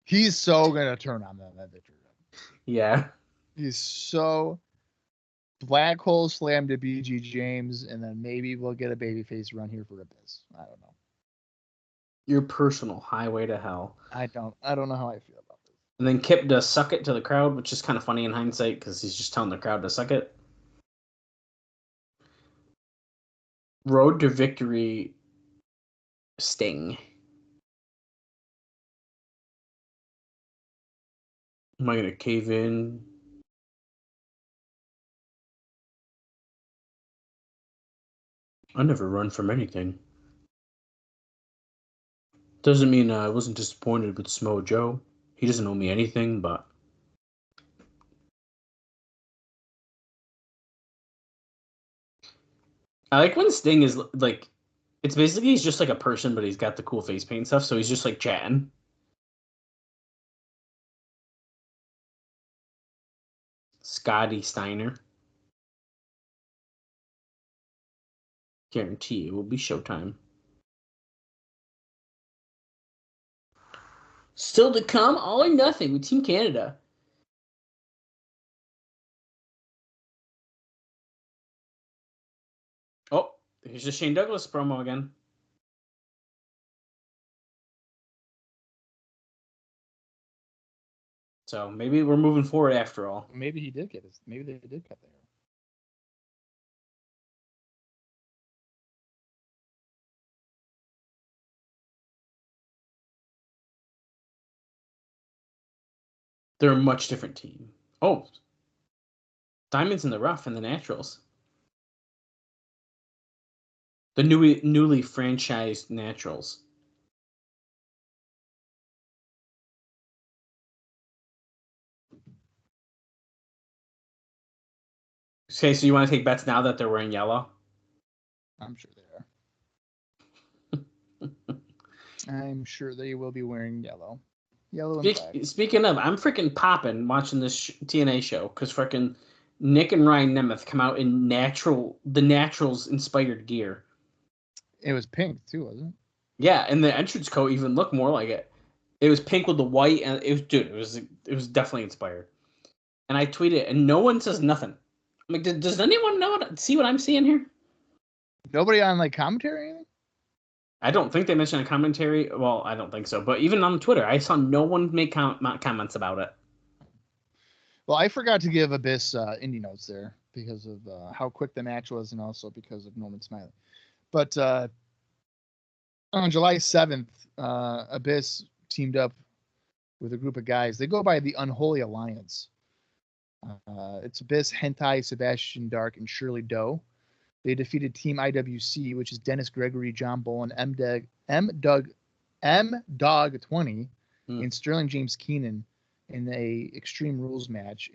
He's so going to turn on that victory. Yeah. He's so black hole slam to BG James, and then maybe we'll get a babyface run here for Abyss. I don't know. Your personal highway to hell. I don't know how I feel about this. And then Kip does suck it to the crowd, which is kind of funny in hindsight because he's just telling the crowd to suck it. Road to victory, Sting. Am I going to cave in? I never run from anything. Doesn't mean I wasn't disappointed with Samoa Joe. He doesn't owe me anything, but... I like when Sting is, like... It's basically he's just like a person, but he's got the cool face paint stuff, so he's just, like, chatting. Scotty Steiner. Guarantee it will be showtime. Still to come, All or Nothing with Team Canada. Oh, here's the Shane Douglas promo again. So maybe we're moving forward after all. Maybe he did get his. Maybe they did cut the hair. They're a much different team. Oh, Diamonds in the Rough and the Naturals. The newly franchised Naturals. Okay, so you want to take bets now that they're wearing yellow? I'm sure they are. I'm sure they will be wearing yellow. Yellow and black. Speaking of, I'm freaking popping watching this TNA show because freaking Nick and Ryan Nemeth come out in the Naturals inspired gear. It was pink too, wasn't it? Yeah, and the entrance coat even looked more like it. It was pink with the white, and it was definitely inspired. And I tweeted, and no one says nothing. I'm like, does anyone see what I'm seeing here? Nobody on like commentary or anything? I don't think they mentioned a commentary. Well, I don't think so. But even on Twitter, I saw no one make comments about it. Well, I forgot to give Abyss indie notes there because of how quick the match was and also because of Norman Smiley. But on July 7th, Abyss teamed up with a group of guys. They go by the Unholy Alliance. It's Abyss, Hentai, Sebastian Dark, and Shirley Doe. They defeated Team IWC, which is Dennis Gregory, John Bolin, M-Dog 20, and Sterling James Keenan in a Extreme Rules match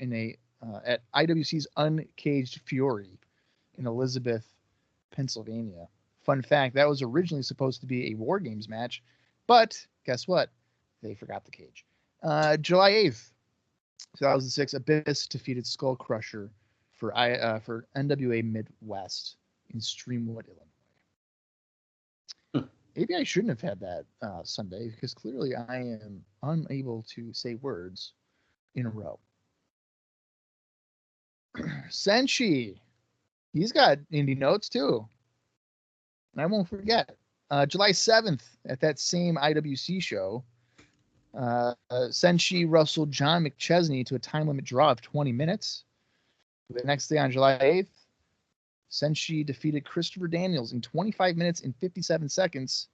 at IWC's Uncaged Fury in Elizabeth, Pennsylvania. Fun fact, that was originally supposed to be a War Games match, but guess what? They forgot the cage. July 8th, 2006, Abyss defeated Skull Crusher for NWA Midwest in Streamwood, Illinois. Maybe I shouldn't have had that Sunday because clearly I am unable to say words in a row. Senshi, he's got indie notes too. And I won't forget. July 7th, at that same IWC show, Senshi wrestled John McChesney to a time limit draw of 20 minutes. The next day on July 8th, Senshi defeated Christopher Daniels in 25 minutes and 57 seconds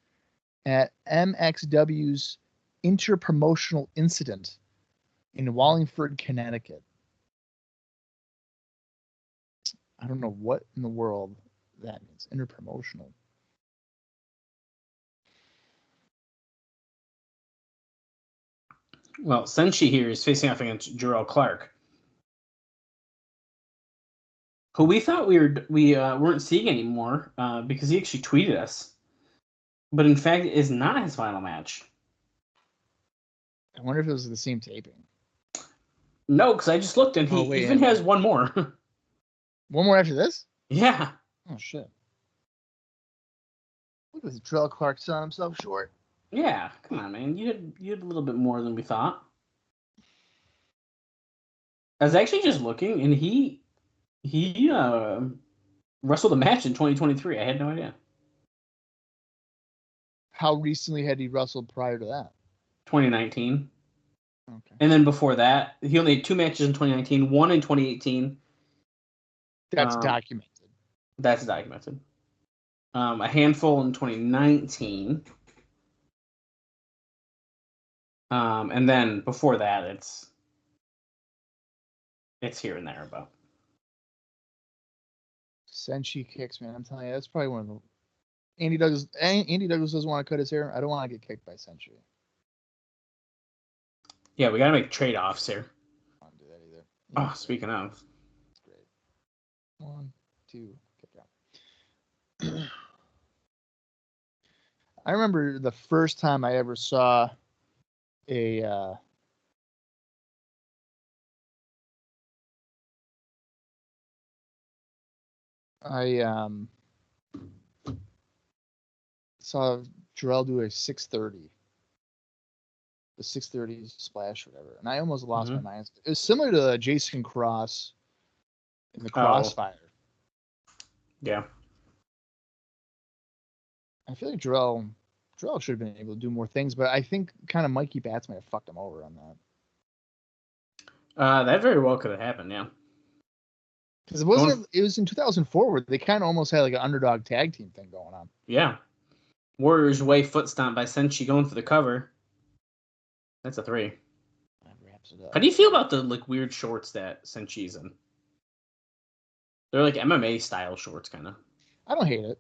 at MXW's Interpromotional Incident in Wallingford, Connecticut. I don't know what in the world that means. Interpromotional. Well, Senshi here is facing off against Jerrelle Clark, who we thought we weren't seeing anymore because he actually tweeted us, but in fact is not his final match. I wonder if it was the same taping. No, because I just looked and he even has one more. One more after this? Yeah. Oh shit! Look at this, Jerrelle Clark selling himself short. Yeah, come on, man. You had a little bit more than we thought. I was actually just looking, and he wrestled a match in 2023. I had no idea. How recently had he wrestled prior to that? 2019. Okay. And then before that, he only had 2 matches in 2019, one in 2018. That's documented. That's documented. A handful in 2019. And then before that, it's here and there about. Senshi kicks, man. I'm telling you, that's probably one of the. Andy Douglas doesn't want to cut his hair. I don't want to get kicked by Senshi. Yeah, we gotta make trade-offs here. I don't want to do that either. Oh, speaking of. That's great. 1, 2, kick out. I remember the first time I ever saw a I saw Jerrelle do a 630. The 630 splash or whatever. And I almost lost my mind. It was similar to Jason Cross in the Crossfire. Yeah. I feel like Jerrelle should have been able to do more things, but I think kind of Mikey Batts might have fucked him over on that. That very well could have happened, yeah. Because it was in 2004 where they kind of almost had like an underdog tag team thing going on. Yeah. Warriors Way foot stomp by Senshi going for the cover. That's a 3. That wraps it up. How do you feel about the weird shorts that Senshi's in? They're like MMA style shorts, kind of. I don't hate it.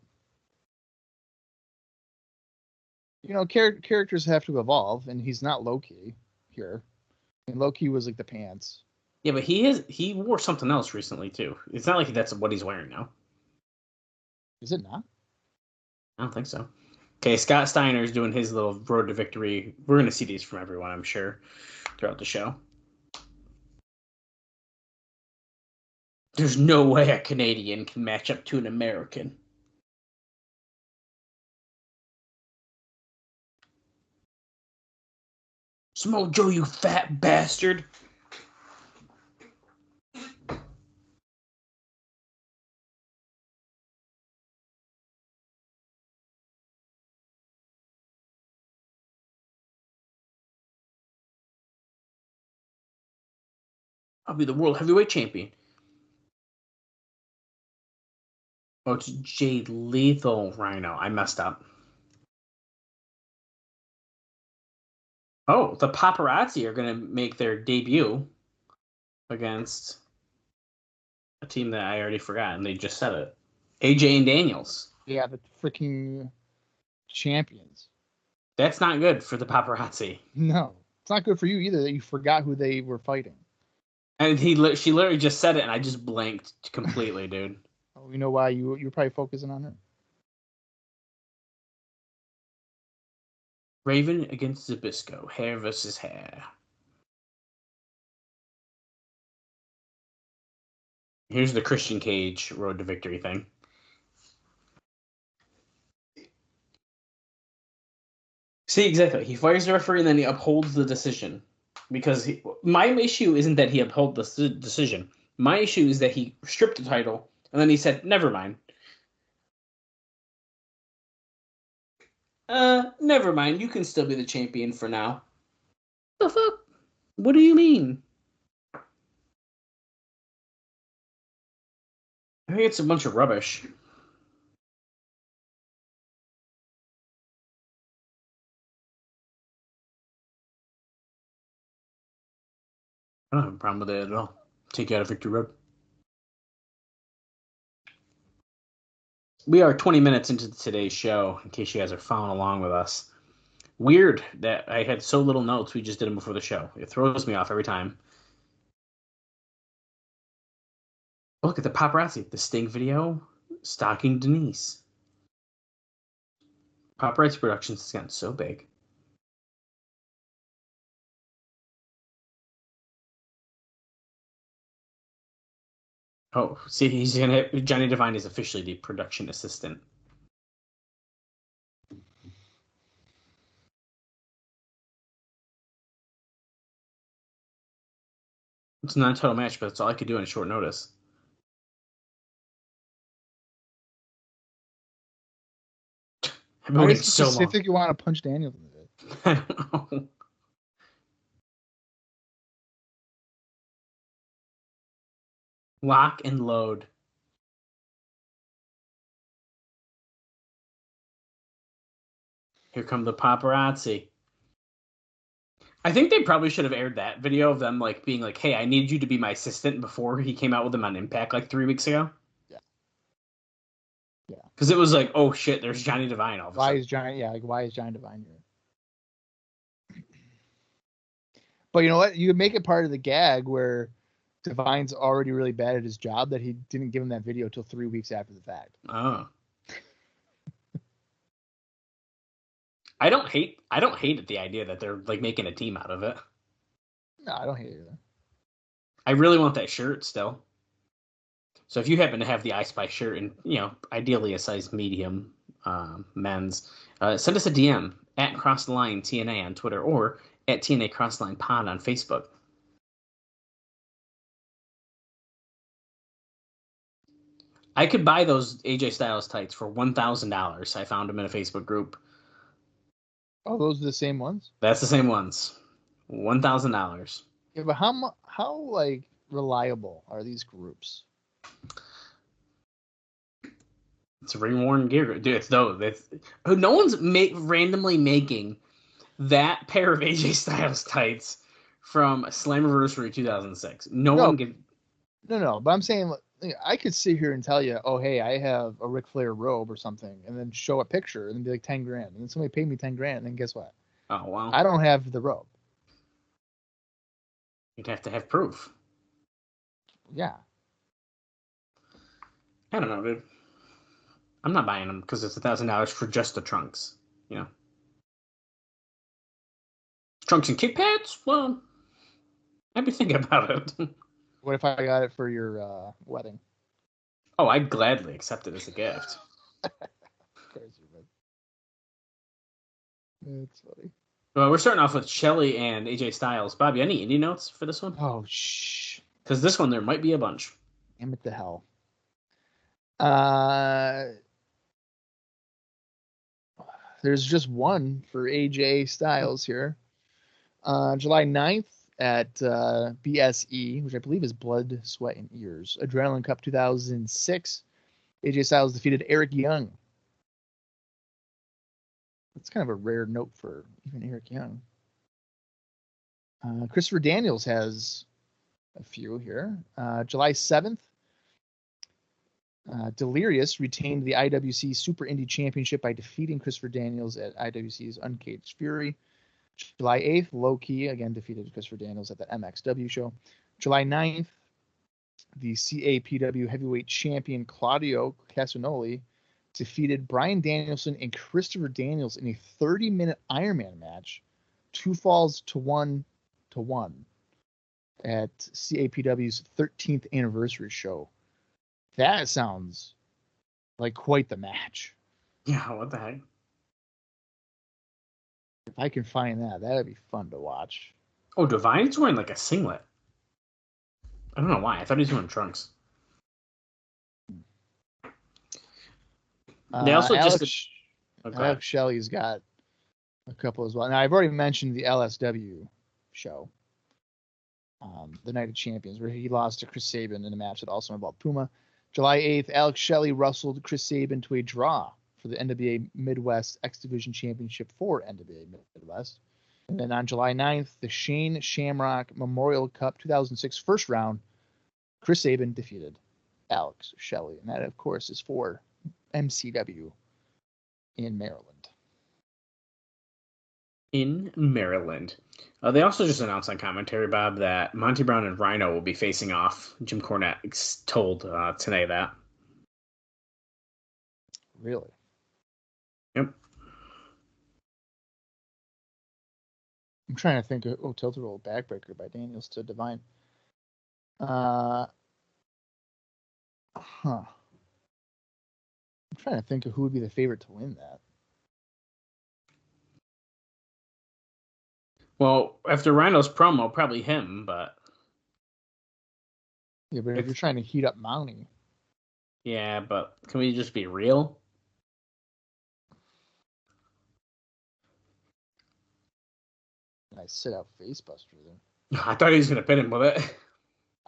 You know, characters have to evolve, and he's not Loki here. And Loki was like the pants. Yeah, but he wore something else recently too. It's not like that's what he's wearing now. Is it not? I don't think so. Okay, Scott Steiner's doing his little road to victory. We're going to see these from everyone, I'm sure, throughout the show. There's no way a Canadian can match up to an American. Samoa Joe, you fat bastard. I'll be the world heavyweight champion. Oh, it's Jay Lethal Rhino. I messed up. Oh, the Paparazzi are going to make their debut against a team that I already forgot, and they just said it. AJ and Daniels. Yeah, the freaking champions. That's not good for the Paparazzi. No, it's not good for you either that you forgot who they were fighting. And she literally just said it, and I just blanked completely, dude. Oh, you know why? You're probably focusing on it. Raven against Zbyszko. Hair versus hair. Here's the Christian Cage road to victory thing. See, exactly. He fires the referee and then he upholds the decision. Because my issue isn't that he upheld the decision. My issue is that he stripped the title and then he said, never mind. Never mind. You can still be the champion for now. The fuck? What do you mean? I think it's a bunch of rubbish. I don't have a problem with it at all. Take you out of Victory Road. We are 20 minutes into today's show, in case you guys are following along with us. Weird that I had so little notes. We just did them before the show. It throws me off every time. Oh, look at the paparazzi. The Sting video. Stalking Denise. Paparazzi Productions has gotten so big. Oh, see, he's gonna. Johnny Devine is officially the production assistant. It's not a total match, but it's all I could do on short notice. I've been waiting so long. Specific, you want to punch Daniel? I don't know. Lock and load. Here come the paparazzi. I think they probably should have aired that video of them like being like, "Hey, I need you to be my assistant," before he came out with them on Impact like 3 weeks ago. Yeah. Yeah. Because it was like, oh shit, there's Johnny Devine all of a sudden. Why is Johnny Devine here? But you know what? You could make it part of the gag where Devine's already really bad at his job that he didn't give him that video till 3 weeks after the fact. Oh. I don't hate it, the idea that they're like making a team out of it. No, I don't hate it either. I really want that shirt still. So if you happen to have the I Spy shirt and, ideally a size medium men's, send us a DM at CrossTheLine TNA on Twitter or at TNA CrossTheLine Pod on Facebook. I could buy those AJ Styles tights for $1,000. I found them in a Facebook group. Oh, those are the same ones? That's the same ones. $1,000. Yeah, but how like reliable are these groups? It's ring-worn gear. Dude, it's those. No one's randomly making that pair of AJ Styles tights from Slammiversary 2006. No. But I'm saying I could sit here and tell you, oh, hey, I have a Ric Flair robe or something, and then show a picture and be like $10,000, and then somebody paid me $10,000, and then guess what? Oh, wow. I don't have the robe. You'd have to have proof. Yeah. I don't know, dude. I'm not buying them because it's $1,000 for just the trunks. Trunks and kick pads? Well, I'd be thinking about it. What if I got it for your wedding? Oh, I'd gladly accept it as a gift. Crazy, man. That's funny. Well, we're starting off with Shelly and AJ Styles. Bobby, any indie notes for this one? Oh, shh. Because this one, there might be a bunch. Damn it to hell. There's just one for AJ Styles here. July 9th at BSE, which I believe is Blood, Sweat, and Ears. Adrenaline Cup 2006. AJ Styles defeated Eric Young. That's kind of a rare note for even Eric Young. Christopher Daniels has a few here. July 7th, Delirious retained the IWC Super Indie Championship by defeating Christopher Daniels at IWC's Uncaged Fury. July 8th, Low Key again defeated Christopher Daniels at the MXW show. July 9th, the CAPW Heavyweight Champion Claudio Castagnoli defeated Bryan Danielson and Christopher Daniels in a 30-minute Iron Man match, 2 falls to 1 at CAPW's 13th anniversary show. That sounds like quite the match. Yeah, what the heck? If I can find that, that'd be fun to watch. Oh, Divine's wearing like a singlet. I don't know why. I thought he was wearing trunks. They also Alex Shelley's got a couple as well. Now, I've already mentioned the LSW show, the Night of Champions, where he lost to Chris Sabin in a match that also involved Puma. July 8th, Alex Shelley wrestled Chris Sabin to a draw for the NWA Midwest X Division Championship for NWA Midwest. And then on July 9th, the Shane Shamrock Memorial Cup 2006 first round, Chris Sabin defeated Alex Shelley. And that, of course, is for MCW in Maryland. In Maryland. They also just announced on commentary, Bob, that Monty Brown and Rhino will be facing off. Jim Cornette told today that. Really? Yep. I'm trying to think of Tilted Roll Backbreaker by Daniels to Divine. I'm trying to think of who would be the favorite to win that. Well, after Rhino's promo, probably him, but... Yeah, but if you're trying to heat up Mountie... Yeah, but can we just be real? Nice sit-out facebuster there. I thought he was going to pin him with it.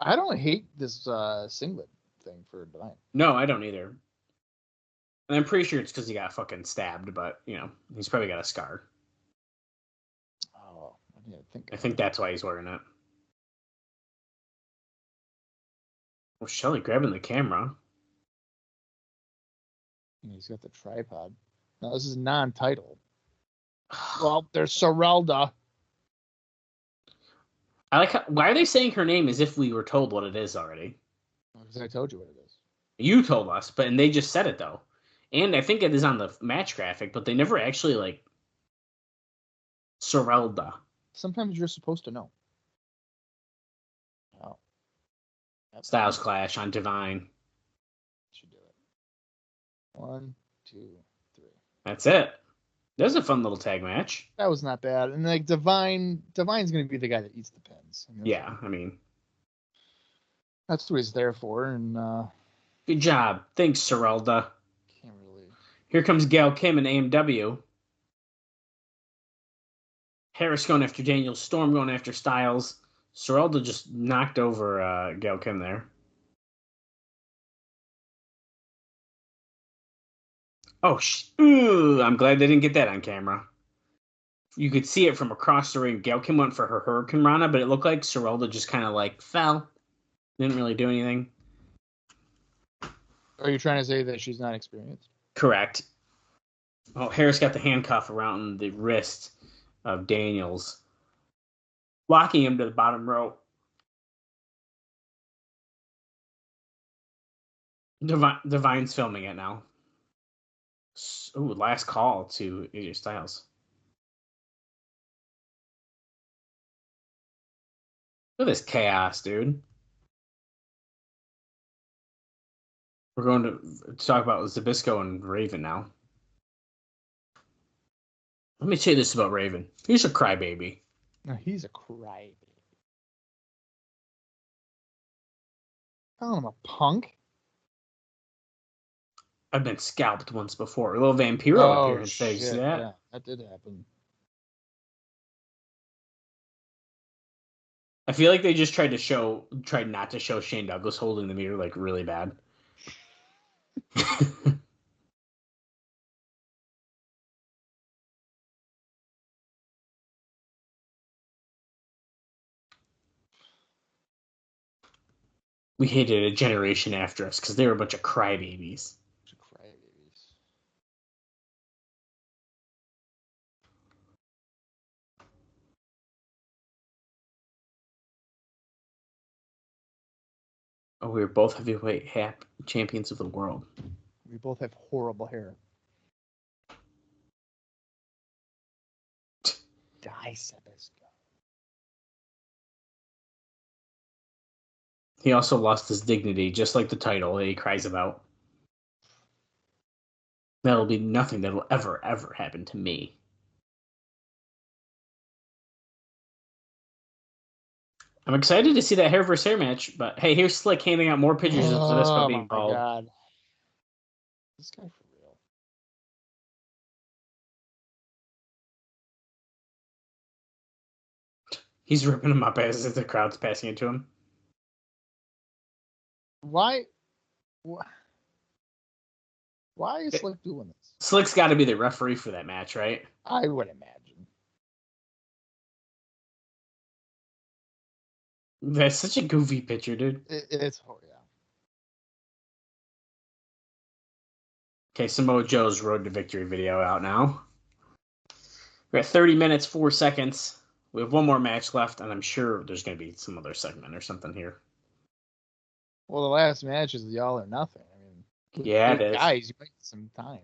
I don't hate this singlet thing for Divine. No, I don't either. And I'm pretty sure it's because he got fucking stabbed, but, you know, he's probably got a scar. Oh, I didn't think. I think that's why he's wearing it. Well, Shelley grabbing the camera. Yeah, he's got the tripod. Now, this is non-title. Well, there's Sorelda. I like how, why are they saying her name as if we were told what it is already? Because I told you what it is. You told us, and they just said it, though. And I think it is on the match graphic, but they never actually, like, Sorelda. Sometimes you're supposed to know. Oh. Styles Clash on Divine. Should do it. 1, 2, 3. That's it. That was a fun little tag match. That was not bad. And like Divine's going to be the guy that eats the pins. I mean, yeah, I mean, that's what he's there for. And good job. Thanks, Sorelda. Can't really. Here comes Gail Kim in AMW. Harris going after Daniels, Storm going after Styles. Sorelda just knocked over Gail Kim there. Oh, I'm glad they didn't get that on camera. You could see it from across the ring. Gail Kim went for her Hurricane Rana, but it looked like Sorelda just kind of like fell. Didn't really do anything. Are you trying to say that she's not experienced? Correct. Oh, Harris got the handcuff around the wrist of Daniels, locking him to the bottom rope. Divine's filming it now. Ooh, last call to AJ Styles. Look at this chaos, dude. We're going to talk about Zbyszko and Raven now. Let me tell you this about Raven. He's a crybaby. No, he's a crybaby. Calling him a punk? I've been scalped once before. A little Vampiro up here in his face. See that? Yeah, that did happen. I feel like they just tried not to show Shane Douglas holding the mirror like really bad. We hated a generation after us because they were a bunch of crybabies. Oh, we were both heavyweight champions of the world. We both have horrible hair. Die, Zbyszko. He also lost his dignity, just like the title that he cries about. That'll be nothing that'll ever, ever happen to me. I'm excited to see that hair versus hair match, but hey, here's Slick handing out more pictures of Zbyszko being bald. Oh my god. This guy for real. He's ripping him up as the crowd's passing it to him. Why is Slick doing this? Slick's got to be the referee for that match, right? I would imagine. That's such a goofy picture, dude. It's yeah. Okay, Samoa Joe's Road to Victory video out now. We're at 30 minutes, 4 seconds. We have one more match left, and I'm sure there's going to be some other segment or something here. Well, the last match is the All or Nothing. I mean, yeah, it is. Guys, you might get some time.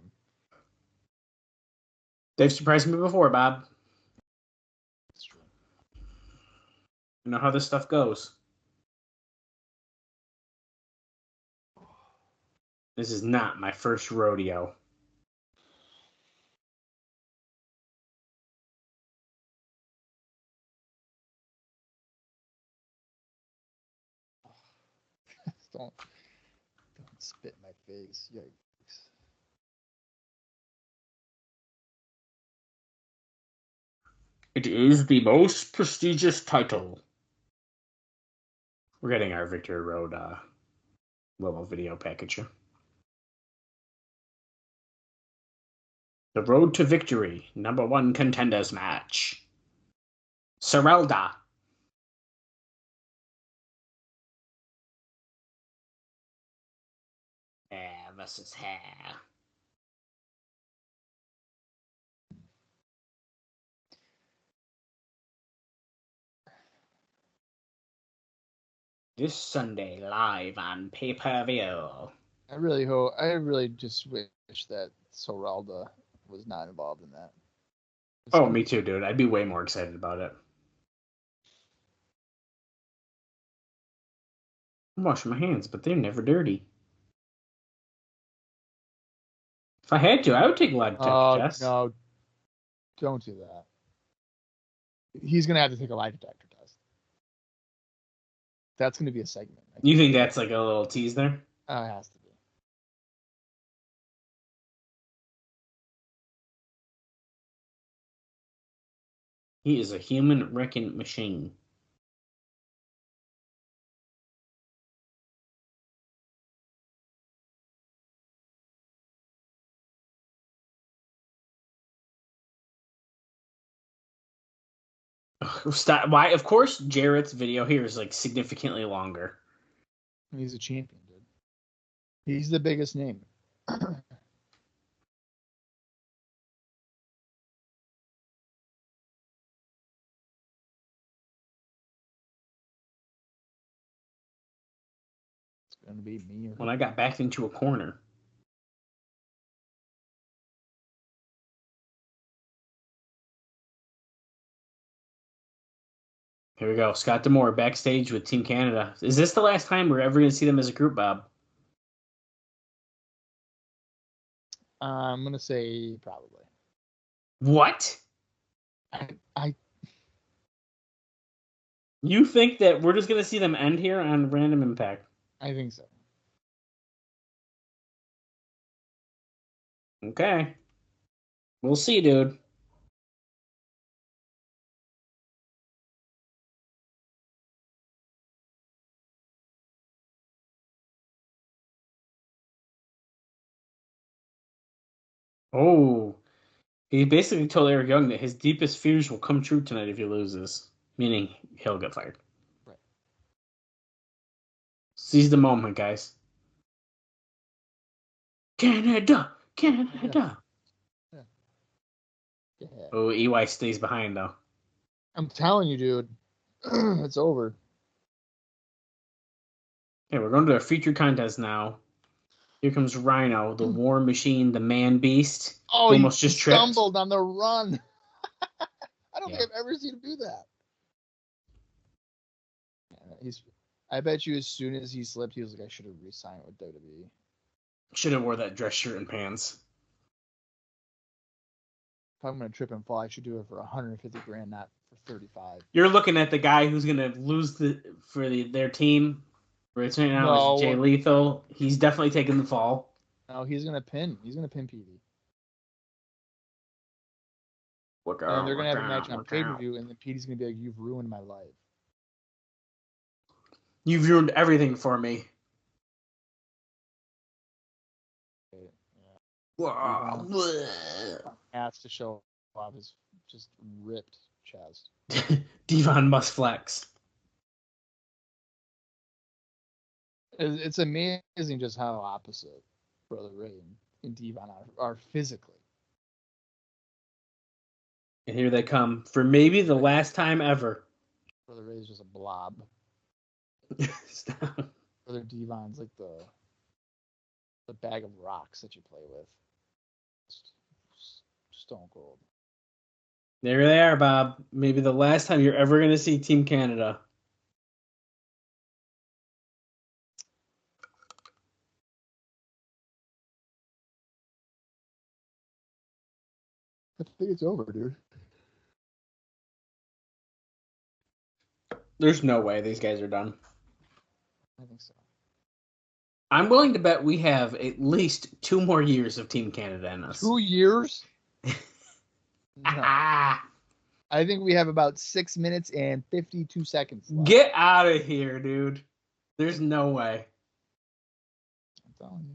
They've surprised me before, Bob. That's true. You know how this stuff goes. This is not my first rodeo. Don't spit in my face. Yikes. It is the most prestigious title. We're getting our Victory Road little video package here. The Road to Victory, #1 contenders match. Serelda. Hair versus hair. This Sunday, live on pay-per-view. I really just wish that Serelda was not involved in that. Oh, me too, dude. I'd be way more excited about it. I'm washing my hands, but they're never dirty. If I had to, I would take a lie detector test. No, don't do that. He's going to have to take a lie detector test. That's going to be a segment. You think that's like a little tease there? Oh, it has to be. He is a human wrecking machine. Stop. Why? Of course, Jarrett's video here is like significantly longer. He's a champion, dude. He's the biggest name. It's gonna be me. When I got backed into a corner. Here we go. Scott D'Amore backstage with Team Canada. Is this the last time we're ever going to see them as a group, Bob? I'm gonna say probably. What? I You think that we're just going to see them end here on Random Impact? I think so. Okay. We'll see, dude. Oh. He basically told Eric Young that his deepest fears will come true tonight if he loses. Meaning he'll get fired. Right. Seize the moment, guys. Canada! Canada! Yeah. Oh, EY stays behind, though. I'm telling you, dude. It's over. Okay, we're going to a feature contest now. Here comes Rhino, the War Machine, the Man Beast. Oh, He almost he just tripped. stumbled on the run. I don't Yeah. think I've ever seen him do that. I bet you as soon as he slipped, he was like, I should have re-signed with WWE. Should have wore that dress shirt and pants. If I'm going to trip and fall, I should do it for 150 grand, not for 35. You're looking at the guy who's going to lose their team. Right now is Jay Lethal. He's definitely taking the fall. No, he's going to pin. He's going to pin Petey. And they're going to have a match on pay-per-view, and then Petey's going to be like, you've ruined my life. You've ruined everything for me. Has to show off his just ripped chest. Devon must flex. It's amazing just how opposite Brother Ray and Devon are physically. And here they come for maybe the last time ever. Brother Ray's just a blob. Stop. Brother Devon's like the bag of rocks that you play with. Stone cold. There they are, Bob. Maybe the last time you're ever going to see Team Canada. I think it's over, dude. There's no way these guys are done. I think so. I'm willing to bet we have at least 2 more years of Team Canada in us. 2 years? No. I think we have about 6 minutes and 52 seconds left. Get out of here, dude. There's no way. I'm telling you.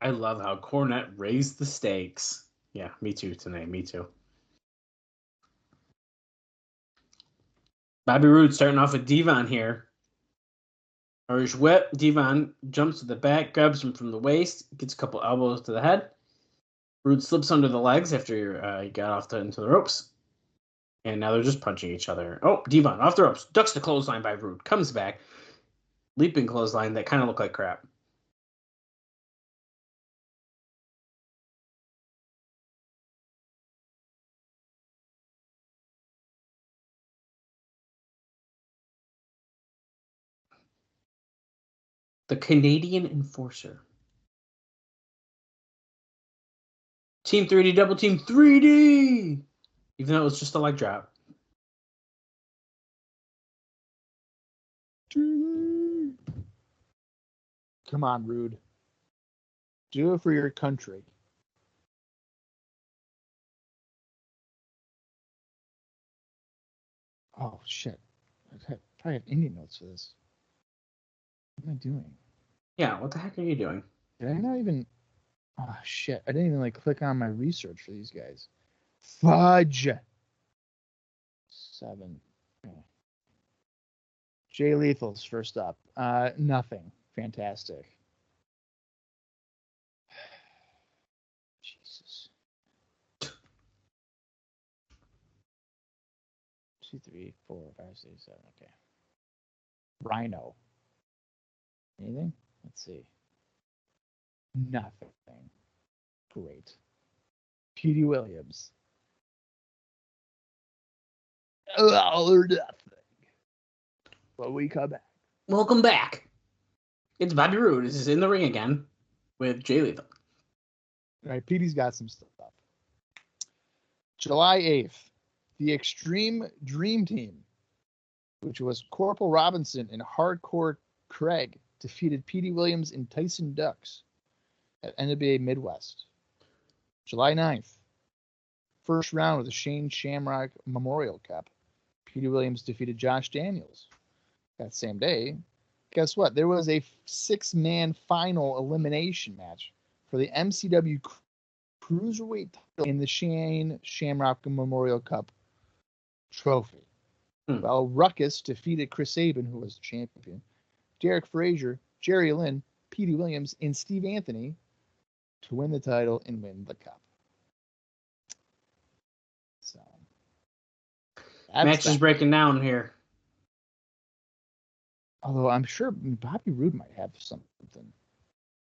I love how Cornette raised the stakes. Yeah, me too, Tanae. Me too. Bobby Roode starting off with Devon here. Irish whip. Devon jumps to the back, grabs him from the waist, gets a couple elbows to the head. Roode slips under the legs after he got off into the ropes. And now they're just punching each other. Oh, Devon off the ropes. Ducks the clothesline by Roode. Comes back. Leaping clothesline that kind of looked like crap. The Canadian Enforcer. Team 3D, double team 3D! Even though it was just a leg drop. Come on, Rude. Do it for your country. Oh, shit. I probably have Indian notes for this. What am I doing? Yeah, what the heck are you doing? Did I not even... Oh, shit. I didn't even, click on my research for these guys. Fudge! 7. Okay. Jay Lethal's first up. Nothing. Fantastic. Jesus. 2, 3, 4, 5, 6, 7. Okay. Rhino. Anything? Let's see. Nothing. Great. Petey Williams. Or nothing. But we come back. Welcome back. It's Bobby Roode. This is in the ring again with Jay Lethal. All right, Petey's got some stuff. July 8th, the Extreme Dream Team, which was Corporal Robinson and Hardcore Craig, defeated Petey Williams and Tyson Ducks at NWA Midwest. July 9th, first round of the Shane Shamrock Memorial Cup. Petey Williams defeated Josh Daniels. That same day, guess what? There was a 6-man final elimination match for the MCW Cruiserweight title in the Shane Shamrock Memorial Cup trophy. Well, Ruckus defeated Chris Sabin, who was the champion. Derek Frazier, Jerry Lynn, Petey Williams, and Steve Anthony to win the title and win the cup. So match is breaking down here. Although I'm sure Bobby Roode might have something.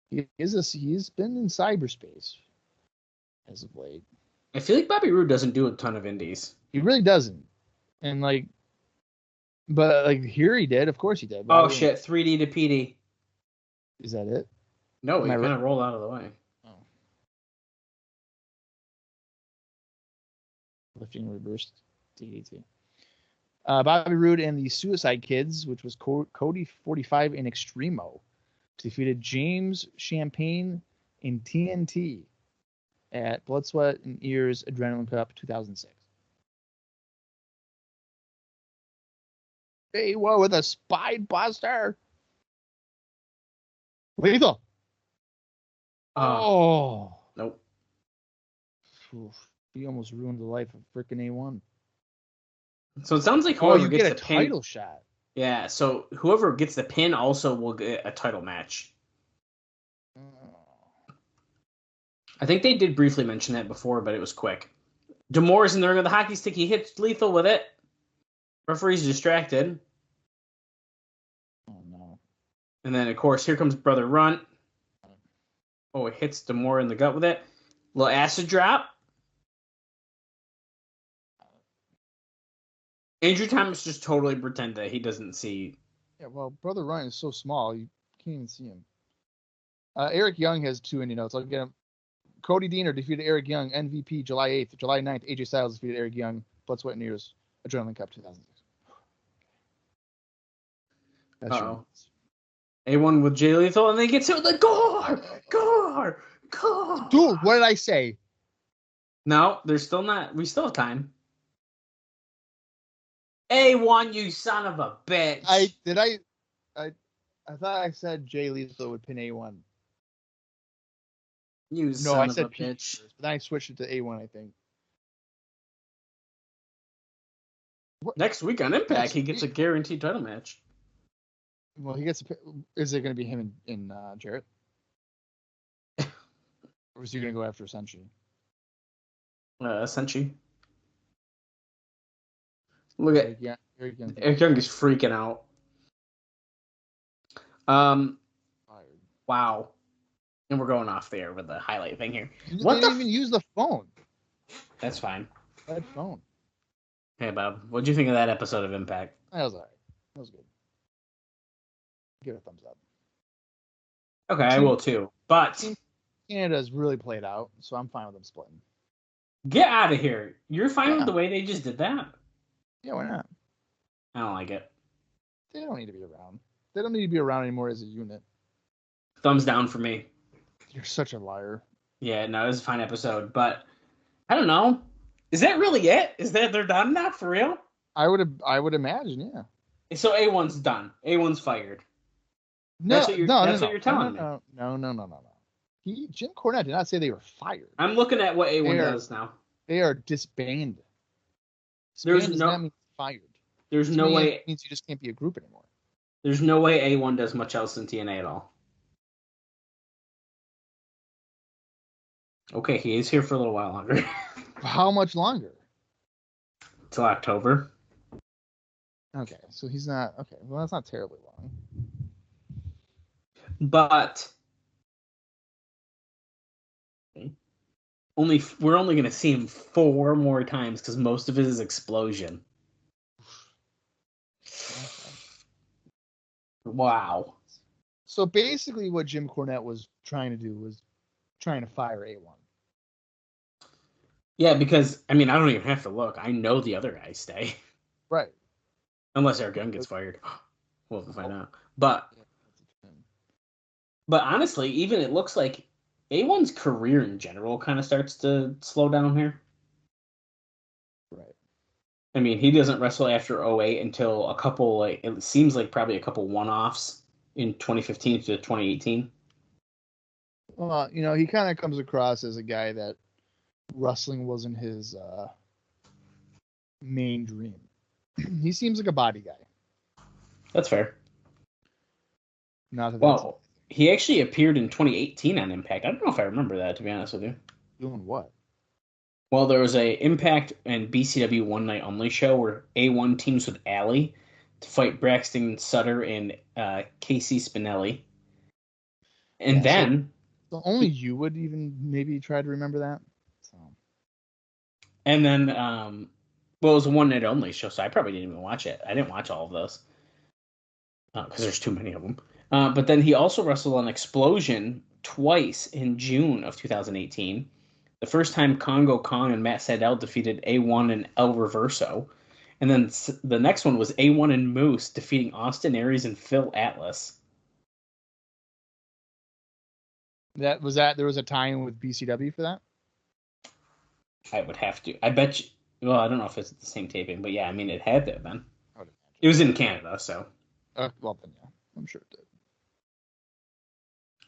He's been in cyberspace as of late. I feel like Bobby Roode doesn't do a ton of indies. He really doesn't. And but here he did. Of course he did. Oh shit! 3D to PD. Is that it? No, he kind of rolled out of the way. Oh. Lifting reversed DDT. Bobby Roode and the Suicide Kids, which was Cody 45 in Extremo, defeated James Champagne in TNT at Blood, Sweat, and Ears Adrenaline Cup 2006. Hey, what with a Spine Buster? Lethal. Nope. Oof, he almost ruined the life of frickin' A1. So it sounds like whoever you gets get a the pin, title shot. Yeah, so whoever gets the pin also will get a title match. I think they did briefly mention that before, but it was quick. D'Amore's in the ring with the hockey stick. He hits Lethal with it. Referee's distracted. Oh, no. And then, of course, here comes Brother Runt. Oh, it hits D'Amore in the gut with it. Little acid drop. Andrew Thomas just totally pretend that he doesn't see. Yeah, well, Brother Ryan is so small, you can't even see him. Eric Young has 2 indie notes. I'll get him. Cody Deaner defeated Eric Young, MVP, July 8th. July 9th, AJ Styles defeated Eric Young, Blood, Sweat, and Ears, Adrenaline Cup 2006. That's Uh-oh. A1 with Jay Lethal, and they get to the gore. Dude, what did I say? No, there's still not. We still have time. A1, you son of a bitch. I thought I said Jay Lethal would pin A1. You son of a bitch. First, but then I switched it to A1, I think. Next week on Impact, he gets a guaranteed title match. Well, he gets. Is it going to be him and Jarrett? Or is he going to go after Senshi? Senshi. Look at Eric Young is freaking out. Wow. And we're going off there with the highlight thing here. They didn't even use the phone. That's fine. That phone. Hey, Bob. What'd you think of that episode of Impact? That was all right. That was good. Give it a thumbs up. Okay, I will too. But Canada's really played out, so I'm fine with them splitting. Get out of here. You're fine with the way they just did that? Yeah, why not? I don't like it. They don't need to be around. They don't need to be around anymore as a unit. Thumbs down for me. You're such a liar. Yeah, no, it was a fine episode, but I don't know. Is that really it? Is that they're done now for real? I would imagine, yeah. So A1's done. A1's fired. No, that's what you're telling me. No. Jim Cornette did not say they were fired. I'm looking at what A1 does now. They are disbanded. There's does not mean fired. There's no way. It means you just can't be a group anymore. There's no way A1 does much else in TNA at all. Okay, he is here for a little while longer. How much longer? Till October. Okay, so he's not. Okay, well, that's not terribly long. But we're only going to see him 4 more times because most of it is Explosion. Wow. So basically what Jim Cornette was trying to do was trying to fire A1. Yeah, because, I mean, I don't even have to look. I know the other guys stay. Right. Unless Eric Young gets fired. We'll have to find out. But honestly, even it looks like A1's career in general kind of starts to slow down here. Right. I mean, he doesn't wrestle after 08 until a couple, like, it seems like probably a couple one-offs in 2015 to 2018. Well, you know, he kind of comes across as a guy that wrestling wasn't his main dream. He seems like a body guy. That's fair. Not that well, He actually appeared in 2018 on Impact. I don't know if I remember that, to be honest with you. Doing what? Well, there was a Impact and BCW One Night Only show where A1 teams with Allie to fight Braxton Sutter and Casey Spinelli. And Yeah, then... So only you would even maybe try to remember that. So. And then, well, it was a One Night Only show, so I probably didn't even watch it. I didn't watch all of those. Because there's too many of them. But then he also wrestled on Explosion twice in June of 2018. The first time Congo Kong and Matt Sydal defeated A1 and El Reverso. And then the next one was A1 and Moose defeating Austin Aries and Phil Atlas. There was a tie-in with BCW for that? I would have to. I bet you. Well, I don't know if it's the same taping, but yeah, I mean, it had to have been. I would imagine. It was in Canada, so. Well, then, yeah. I'm sure it did.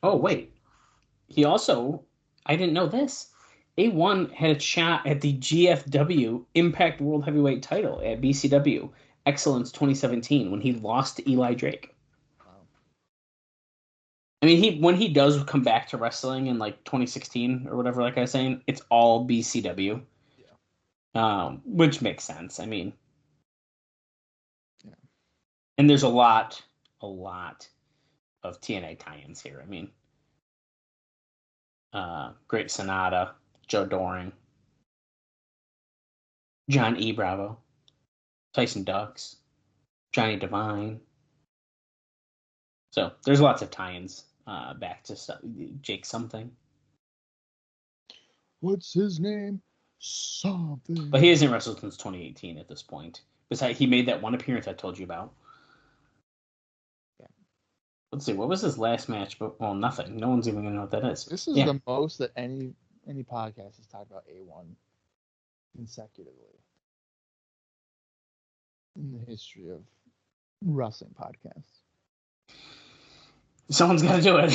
Oh, wait. He also, I didn't know this. A1 had a shot at the GFW Impact World Heavyweight title at BCW Excellence 2017 when he lost to Eli Drake. Wow. I mean, when he does come back to wrestling in like 2016 or whatever, like I was saying, it's all BCW. Yeah. Which makes sense. I mean, yeah. And there's a lot of TNA tie-ins here. I mean, Great Sonata, Joe Doring, John E. Bravo, Tyson Ducks, Johnny Devine. So there's lots of tie-ins back to Jake something. What's his name? Something. But he hasn't wrestled since 2018 at this point. Besides, he made that one appearance I told you about. Yeah. Let's see, what was his last match? But well, nothing. No one's even gonna know what that is. This is the most that any podcast has talked about A1 consecutively in the history of wrestling podcasts. Someone's got to do it.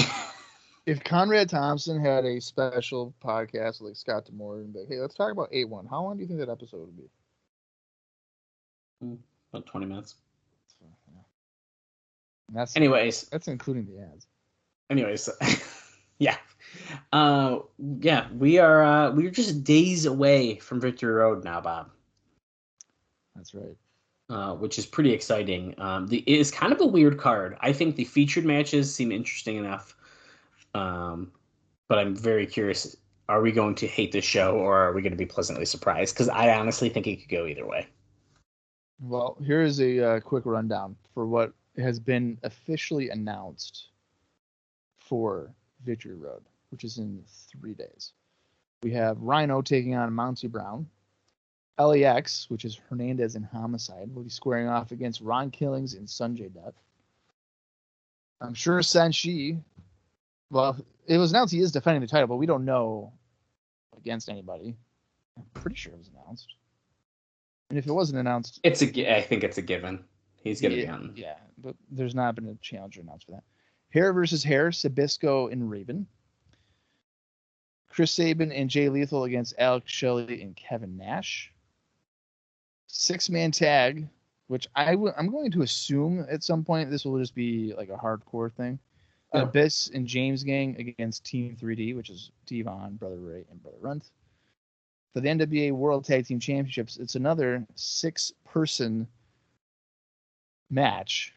If Conrad Thompson had a special podcast like Scott D'Amore and be like, hey, let's talk about A1. How long do you think that episode would be? About 20 minutes. Yeah. That's including the ads. Anyways, yeah. We're just days away from Victory Road now, Bob. That's right. Which is pretty exciting. It is kind of a weird card. I think the featured matches seem interesting enough. But I'm very curious. Are we going to hate this show or are we going to be pleasantly surprised? Because I honestly think it could go either way. Well, here is a quick rundown for what has been officially announced for Victory Road, which is in 3 days. We have Rhino taking on Monty Brown. LAX, which is Hernandez and Homicide, will be squaring off against Ron Killings and Sanjay Dutt. I'm sure Senshi, well, it was announced he is defending the title, but we don't know against anybody. I'm pretty sure it was announced. And if it wasn't announced... I think it's a given. He's going to be on. Yeah, but there's not been a challenger announced for that. Hair versus Hair, Zbyszko and Raven. Chris Sabin and Jay Lethal against Alex Shelley and Kevin Nash. 6-man tag, which I'm going to assume at some point this will just be like a hardcore thing. Yeah. Abyss and James Gang against Team 3D, which is Devon, Brother Ray, and Brother Runt. For the NWA World Tag Team Championships, it's another 6-person match.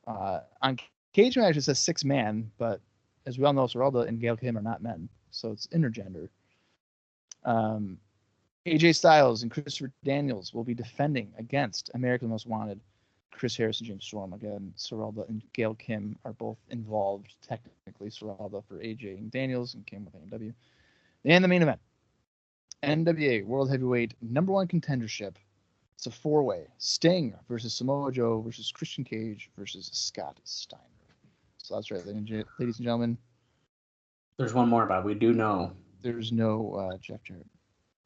On Cage Match, it says 6-man, but as we all know, Serralda and Gail Kim are not men, so it's intergender. AJ Styles and Christopher Daniels will be defending against America's Most Wanted, Chris Harris and James Storm. Again, Serralda and Gail Kim are both involved, technically. Serralda for AJ and Daniels and Kim with AMW. And the main event, NWA World Heavyweight #1 contendership. It's a 4-way. Sting versus Samoa Joe versus Christian Cage versus Scott Steiner. So that's right, ladies and gentlemen. There's one more, Bob. We do know. There's no Jeff Jarrett.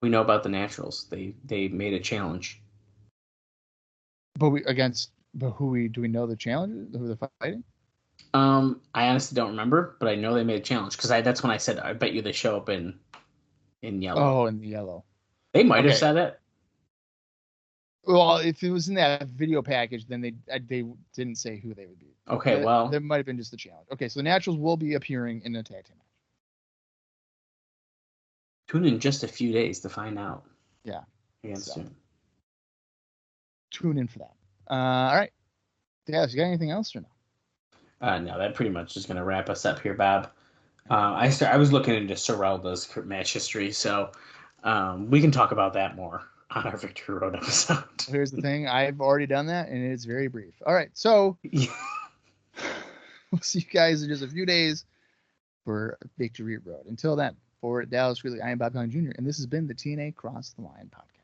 We know about the Naturals. They made a challenge. Do we know the challenge? Who they're fighting? I honestly don't remember, but I know they made a challenge because that's when I said I bet you they show up in yellow. Oh, in the yellow. They might have said it. Well, if it was in that video package, then they didn't say who they would be. Okay, well, that might have been just the challenge. Okay, so the Naturals will be appearing in a tag team match. tune in just a few days to find out. Yeah. Against So. soon. Tune in for that. All right. Dallas, you got anything else or no? No, that pretty much is going to wrap us up here, Bob. I was looking into Sorelda's match history, so we can talk about that more on our Victory Road episode. Here's the thing. I've already done that, and it's very brief. All right. So we'll see you guys in just a few days for Victory Road. Until then, for Dallas Gridley, I am Bob Colling Jr., and this has been the TNA Cross the Line podcast.